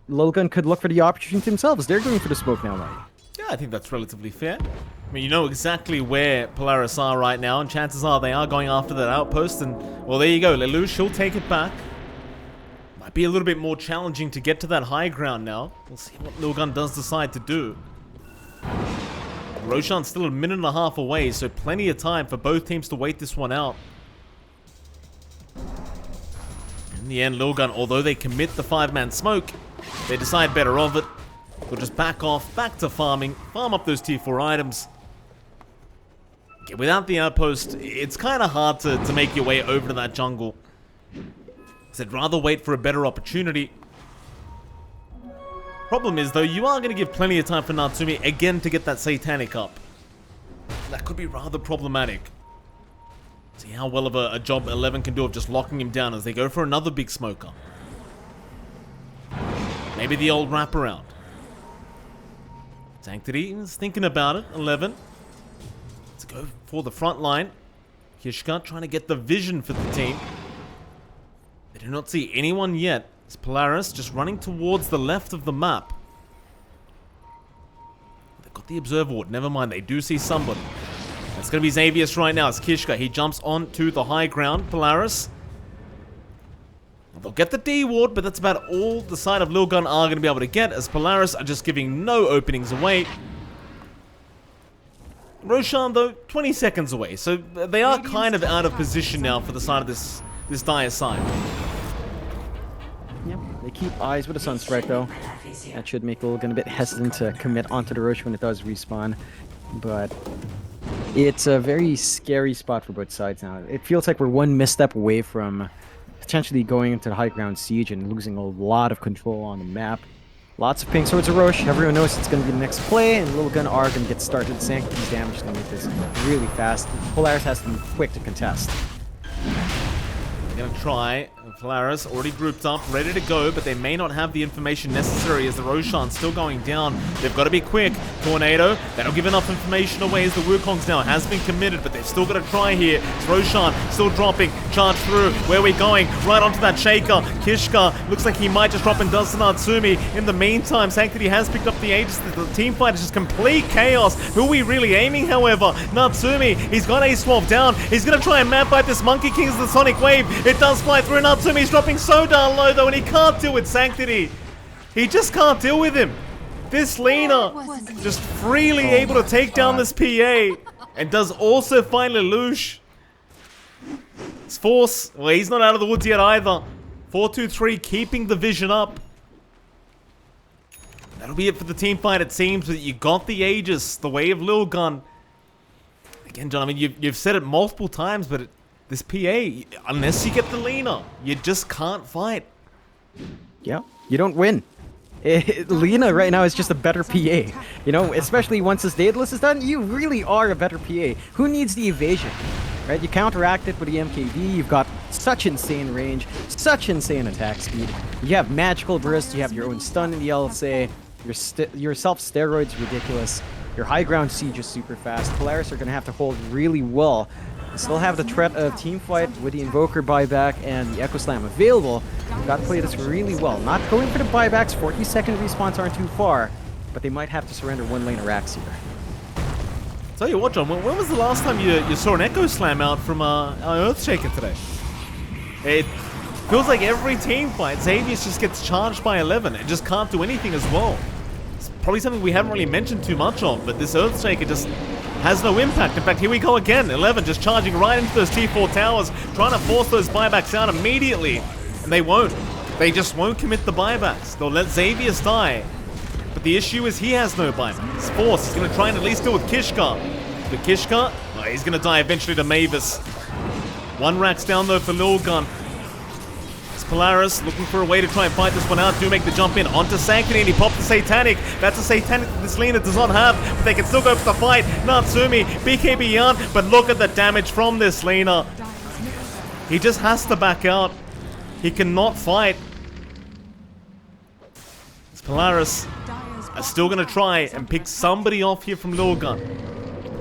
Lilgun could look for the opportunity themselves. They're going for the smoke now, Mike. Yeah, I think that's relatively fair. I mean, you know exactly where Polaris are right now, and chances are they are going after that outpost. And, well, there you go. Lelouch, she'll take it back. Might be a little bit more challenging to get to that high ground now. We'll see what Lilgun does decide to do. Roshan's still a minute and a half away, so plenty of time for both teams to wait this one out. In the end, Lilgun, although they commit the 5-man smoke, they decide better of it. They'll just back off, back to farming, farm up those tier 4 items. Okay, without the outpost, it's kind of hard to make your way over to that jungle. So I'd rather wait for a better opportunity. Problem is, though, you are going to give plenty of time for Natsumi again to get that Satanic up. That could be rather problematic. See how well of a job 11 can do of just locking him down as they go for another big smoker. Maybe the old wraparound. Sanctity is thinking about it. 11. Let's go for the front line. Kishka trying to get the vision for the team. They do not see anyone yet. It's Polaris just running towards the left of the map. They've got the observer ward. Never mind, they do see somebody. It's going to be Xavius right now. It's Kishka. He jumps onto the high ground. Polaris. They'll get the D ward, but that's about all the side of Lilgun are going to be able to get, as Polaris are just giving no openings away. Roshan, though, 20 seconds away, so they are kind of out of position now for the side of this dire side. Yep, they keep eyes with a Sunstrike, though. That should make Lilgun a bit hesitant to commit onto the Roche when it does respawn. But it's a very scary spot for both sides now. It feels like we're one misstep away from potentially going into the high ground siege and losing a lot of control on the map. Lots of pink swords of Roche. Everyone knows it's going to be the next play, and Lilgun are going to get started. Sanctity's damage is going to make this really fast. Polaris has to be quick to contest. They're going to try. Polaris already grouped up, ready to go, but they may not have the information necessary as the Roshan's still going down. They've got to be quick. Tornado, that'll give enough information away as the Wukong's now has been committed, but they've still got to try here. It's Roshan still dropping, charge through. Where are we going? Right onto that Shaker. Kishka looks like he might just drop and does to Natsumi. In the meantime, Sanctity has picked up the Aegis. The team fight is just complete chaos. Who are we really aiming, however? Natsumi, he's got A-Swap down. He's going to try and map out this Monkey King's the Sonic Wave. It does fly through. Natsumi's dropping so darn low, though, and he can't deal with Sanctity. He just can't deal with him. This Lina just freely able to take down this PA, and does also find Lelouch. It's Force. Well, he's not out of the woods yet either. 4-2-3, keeping the vision up. That'll be it for the team fight, it seems, but you got the Aegis, the way of Lilgun. Again, John, I mean, you've said it multiple times, but this PA, unless you get the Lina, you just can't fight. Yeah, you don't win. Lina right now is just a better PA. You know, especially once this Daedalus is done, you really are a better PA. Who needs the evasion? Right? You counteract it with the MKV, you've got such insane range, such insane attack speed. You have magical burst, you have your own stun in the LSA, your self-steroid's ridiculous, your high ground siege is super fast. Polaris are going to have to hold really well. They still have the threat of teamfight with the Invoker buyback and the Echo Slam available. You've got to play this really well. Not going for the buybacks, 40-second respawns aren't too far, but they might have to surrender one lane of racks here. Tell you what, John, when was the last time you saw an Echo Slam out from Earthshaker today? It feels like every team fight, Xavius just gets charged by 11 and just can't do anything as well. It's probably something we haven't really mentioned too much of, but this Earthshaker just has no impact. In fact, here we go again. 11 just charging right into those T4 towers, trying to force those buybacks out immediately. And they won't. They just won't commit the buybacks. They'll let Xavius die. But the issue is he has no buybacks. Force is going to try and at least deal with Kishka. The Kishka, well, he's going to die eventually to Mavis. 1 rack's down though for Lilgun. It's Polaris looking for a way to try and fight this one out. Do make the jump in onto Sanctity, and he popped the Satanic. That's a Satanic that this Lina does not have, but they can still go for the fight. Natsumi, BKB Yarn, but look at the damage from this Lina. He just has to back out. He cannot fight. It's Polaris are still going to try and pick somebody off here from Lilgun.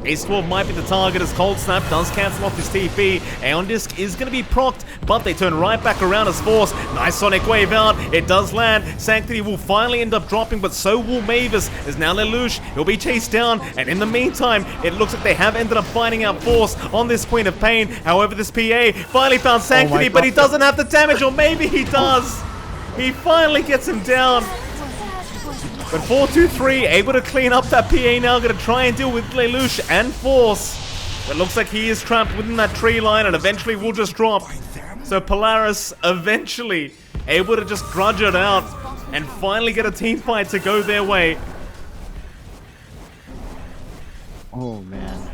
Ace 12 might be the target as Cold Snap does cancel off his TP. Aeon Disc is going to be procced, but they turn right back around as Force. Nice Sonic Wave out. It does land. Sanctity will finally end up dropping, but so will Mavis. As now Lelouch, he'll be chased down, and in the meantime, it looks like they have ended up finding out Force on this Queen of Pain. However, this PA finally found Sanctity, but he doesn't have the damage, or maybe he does. He finally gets him down. But 4-2-3 able to clean up that PA now, going to try and deal with Lelouch and Force. It looks like he is trapped within that tree line and eventually will just drop. So Polaris eventually able to just grudge it out and finally get a team fight to go their way. Oh man.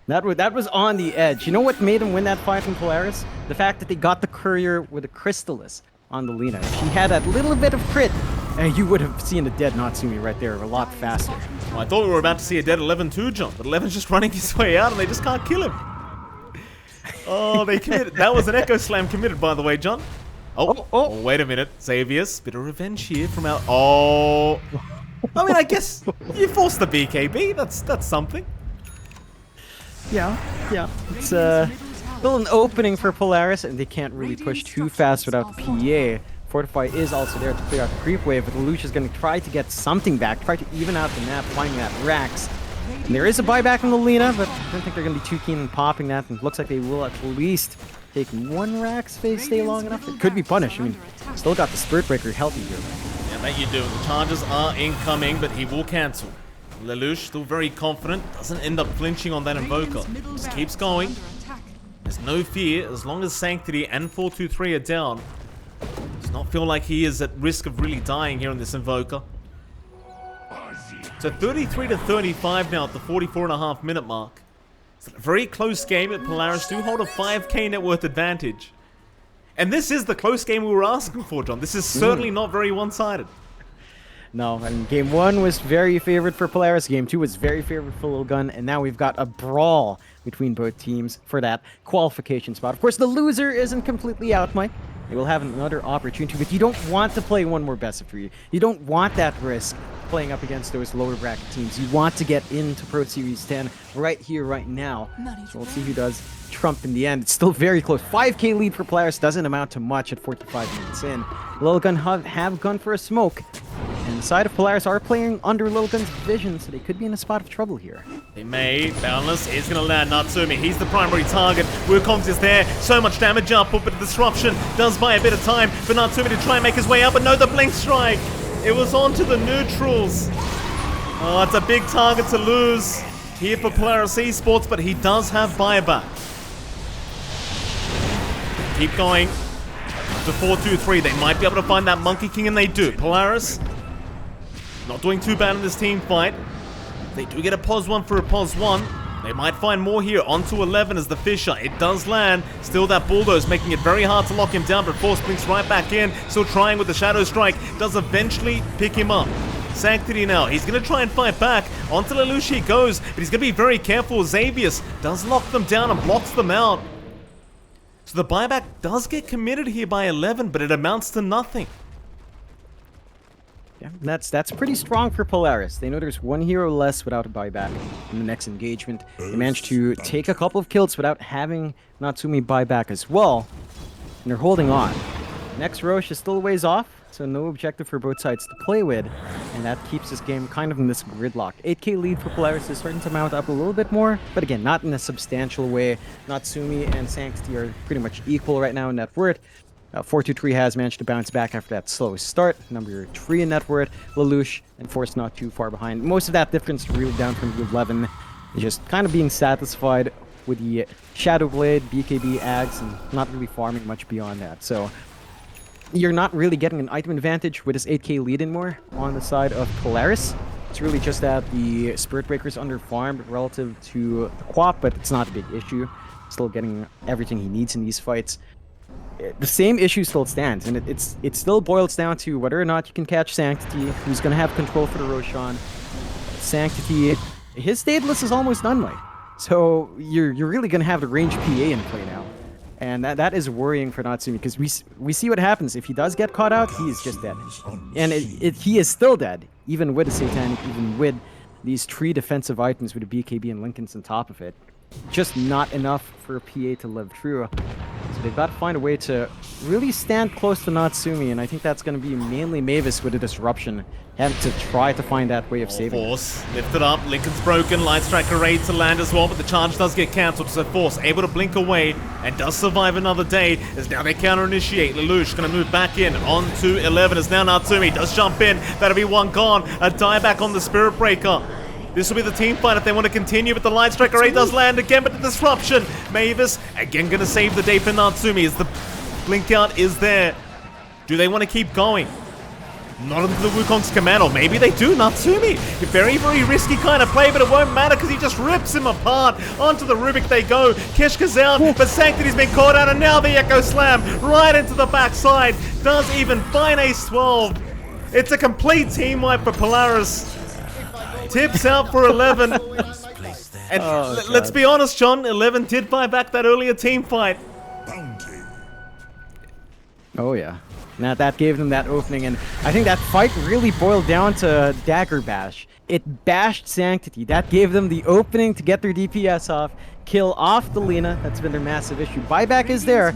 That was on the edge. You know what made him win that fight from Polaris? The fact that they got the courier with a Crystallis on the Lina. If she had that little bit of crit, you would have seen the dead Natsumi right there a lot faster. Well, I thought we were about to see a dead 11-2 jump, but 11's just running his way out and they just can't kill him. Oh, they committed. That was an Echo Slam committed, by the way, John. Oh, wait a minute. Xavius, bit of revenge here from our... Oh. I mean, I guess you forced the BKB. That's something. Yeah. It's still an opening for Polaris, and they can't really push too fast without the PA. Fortify is also there to clear out the creep wave, but Lelouch is going to try to get something back, try to even out the map, finding that Rax. And there is a buyback on the Lina, but I don't think they're going to be too keen on popping that, and it looks like they will at least take 1 Rax if they stay long enough. It could be punished. I mean, still got the Spirit Breaker healthy here. Yeah, that you do. The charges are incoming, but he will cancel. Lelouch still very confident, doesn't end up flinching on that Invoker. Just keeps going. There's no fear as long as Sanctity and 4-2-3 are down. Does not feel like he is at risk of really dying here on this Invoker. So 33-35 now at the 44.5 minute mark. It's a very close game, but Polaris do hold a 5k net worth advantage. And this is the close game we were asking for, John. This is certainly not very one-sided. No, and game 1 was very favored for Polaris, game 2 was very favored for Lilgun, and now we've got a brawl between both teams for that qualification spot. Of course, the loser isn't completely out, Mike. They will have another opportunity, but you don't want to play one more best of 3. You don't want that risk playing up against those lower bracket teams. You want to get into Pro Series 10 right here, right now. So we'll see who does trump in the end. It's still very close. 5k lead for Polaris doesn't amount to much at 45 minutes in. Lilgun have gone for a smoke. And the side of Polaris are playing under Lilgun's vision, so they could be in a spot of trouble here. They may. Boundless is going to land Natsumi. He's the primary target. Wukong's is there. So much damage output, but disruption does buy a bit of time for Natsumi to try and make his way up. But no, the Blink Strike. It was onto the neutrals. Oh, it's a big target to lose here for Polaris Esports, but he does have buyback. Keep going to 4-2-3. They might be able to find that Monkey King, and they do. Polaris not doing too bad in this team fight. They do get a pos 1 for a pos 1. They might find more here onto 11 as the Fisher. It does land. Still that Bulldoze making it very hard to lock him down, but Force blinks right back in. Still trying with the Shadow Strike. Does eventually pick him up. Sanctity now. He's going to try and fight back. Onto Lelouch he goes, but he's going to be very careful. Xavius does lock them down and blocks them out. So the buyback does get committed here by 11, but it amounts to nothing. Yeah, that's pretty strong for Polaris. They know there's 1 hero less without a buyback in the next engagement. They managed to take a couple of kills without having Natsumi buyback as well. And they're holding on. Next Roche is still a ways off, so no objective for both sides to play with. And that keeps this game kind of in this gridlock. 8k lead for Polaris is starting to mount up a little bit more, but again, not in a substantial way. Natsumi and Sanctity are pretty much equal right now in net worth. 4-2-3 has managed to bounce back after that slow start. Number 3 in net worth, Lelouch and Force not too far behind. Most of that difference really down from the 11 is just kind of being satisfied with the Shadow Blade, BKB, Ags, and not really farming much beyond that. So you're not really getting an item advantage with this 8k lead anymore on the side of Polaris. It's really just that the Spirit Breaker's under farmed relative to the Quap, but it's not a big issue. still getting everything he needs in these fights. The same issue still stands, and it still boils down to whether or not you can catch Sanctity, who's going to have control for the Roshan. Sanctity, his Daedalus is almost done, Mike. So you're really going to have the range PA in play now. And that is worrying for Natsumi, because we see what happens. If he does get caught out, he is just dead. And he is still dead, even with the Satanic, even with these 3 defensive items with the BKB and Lincolns on top of it. Just not enough for a PA to live through. So they've got to find a way to really stand close to Natsumi, and I think that's going to be mainly Mavis with the disruption, having to try to find that way of saving it. Force lifted up, Lincoln's broken, Light Striker ready to land as well, but the charge does get cancelled, so Force able to blink away and does survive another day as now they counter-initiate. Lelouch going to move back in onto 11 as now Natsumi does jump in. That'll be one gone. A dieback on the Spirit Breaker. This will be the team fight if they want to continue, but the Light Striker Ray does land again, but the disruption. Mavis again going to save the day for Natsumi as the blink out is there. Do they want to keep going? Not into the Wukong's command, or maybe they do. Natsumi, a very, very risky kind of play, but it won't matter because he just rips him apart. Onto the Rubik they go. Kishka's out, but Sanctity's been caught out, and now the Echo Slam right into the backside. Does even find Ace 12. It's a complete team wipe for Polaris. Tips out for 11. And let's be honest, John, 11 did buy back that earlier team fight. Oh yeah. Now that gave them that opening, and I think that fight really boiled down to Dagger Bash. It bashed Sanctity. That gave them the opening to get their DPS off, kill off the Lina. That's been their massive issue. Buyback is there,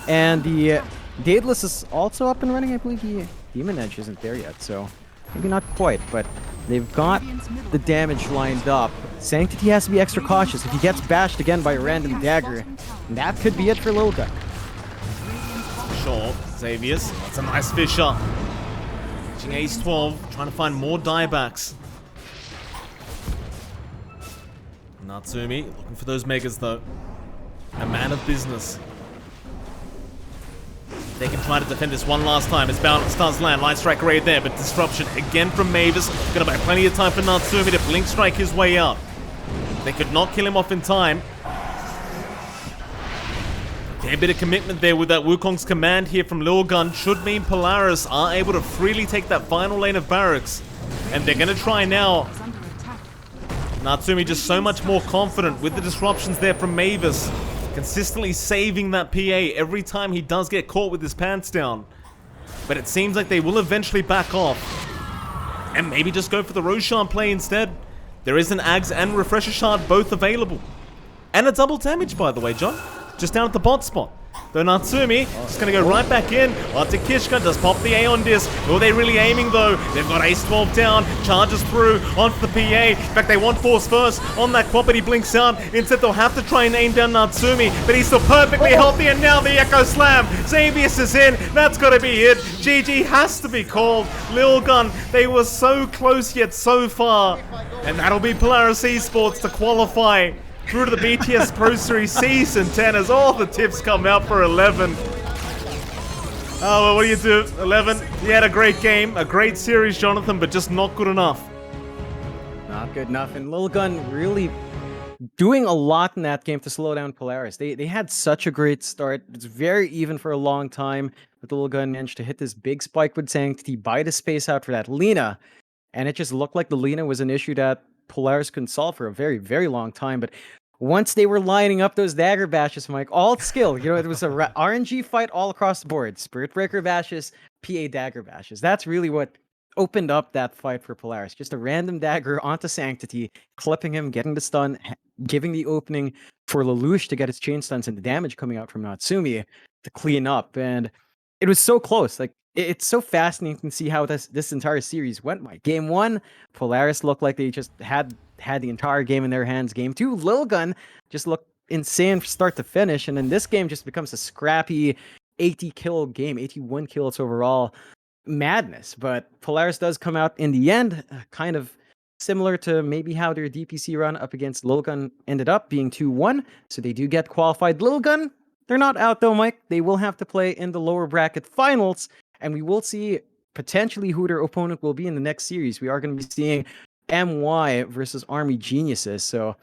and the Daedalus is also up and running. I believe the Demon Edge isn't there yet, so maybe not quite, but they've got the damage lined up. Sanctity has to be extra cautious. If he gets bashed again by a random dagger, that could be it for Lilgun. Sure, Xavier's. That's a nice Fisher. Reaching Ace 12, trying to find more diebacks. Natsumi looking for those megas though. A man of business. They can try to defend this one last time. It's Balance does land. Light Strike right there, but disruption again from Mavis. Gonna buy plenty of time for Natsumi to blink strike his way out. They could not kill him off in time. A bit of commitment there with that Wukong's command here from Lilgun should mean Polaris are able to freely take that final lane of barracks. And they're gonna try now. Natsumi just so much more confident with the disruptions there from Mavis. Consistently saving that PA every time he does get caught with his pants down. But it seems like they will eventually back off. And maybe just go for the Roshan play instead. There is an Ags and Refresher Shard both available. And a double damage, by the way, John. Just down at the bot spot. Though Natsumi just going to go right back in. Onto Kishka, does pop the Aeon Disc. Who are they really aiming though? They've got Ace 12 down, charges through onto the PA. In fact, they want Force first on that quad, but he blinks out. Instead, they'll have to try and aim down Natsumi, but he's still perfectly healthy, and now the Echo Slam. Xavius is in. That's got to be it. GG has to be called. Lilgun, they were so close yet so far. And that'll be Polaris Esports to qualify through to the BTS Pro Series Season 10 as all the tips come out for 11. Oh, well, what do you do? 11, he had a great game, a great series, Jonathan, but just not good enough. Not good enough, and Lilgun really doing a lot in that game to slow down Polaris. They had such a great start. It's very even for a long time, but the Lilgun managed to hit this big spike with Sanctity, buy the space out for that Lina, and it just looked like the Lina was an issue that Polaris couldn't solve for a very, very long time. But once they were lining up those dagger bashes, Mike, all skill, you know, it was a RNG fight all across the board. Spirit Breaker bashes, PA dagger bashes. That's really what opened up that fight for Polaris. Just a random dagger onto Sanctity, clipping him, getting the stun, giving the opening for Lelouch to get his chain stuns and the damage coming out from Natsumi to clean up. And it was so close. Like, it's so fascinating to see how this entire series went. Mike, game one, Polaris looked like they just had the entire game in their hands. Game two, Lilgun just looked insane from start to finish, and then this game just becomes a scrappy 80 kill game, 81 kills overall. Madness. But Polaris does come out in the end, kind of similar to maybe how their DPC run up against Lilgun ended up being 2-1. So they do get qualified. Lilgun, they're not out though, Mike. They will have to play in the lower bracket finals, and we will see potentially who their opponent will be in the next series. We are going to be seeing MY versus Army Geniuses. So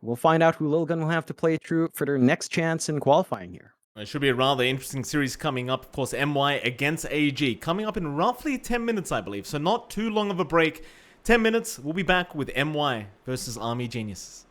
we'll find out who Lilgun will have to play through for their next chance in qualifying here. It should be a rather interesting series coming up. Of course, MY against AG. Coming up in roughly 10 minutes, I believe. So not too long of a break. 10 minutes, we'll be back with MY versus Army Geniuses.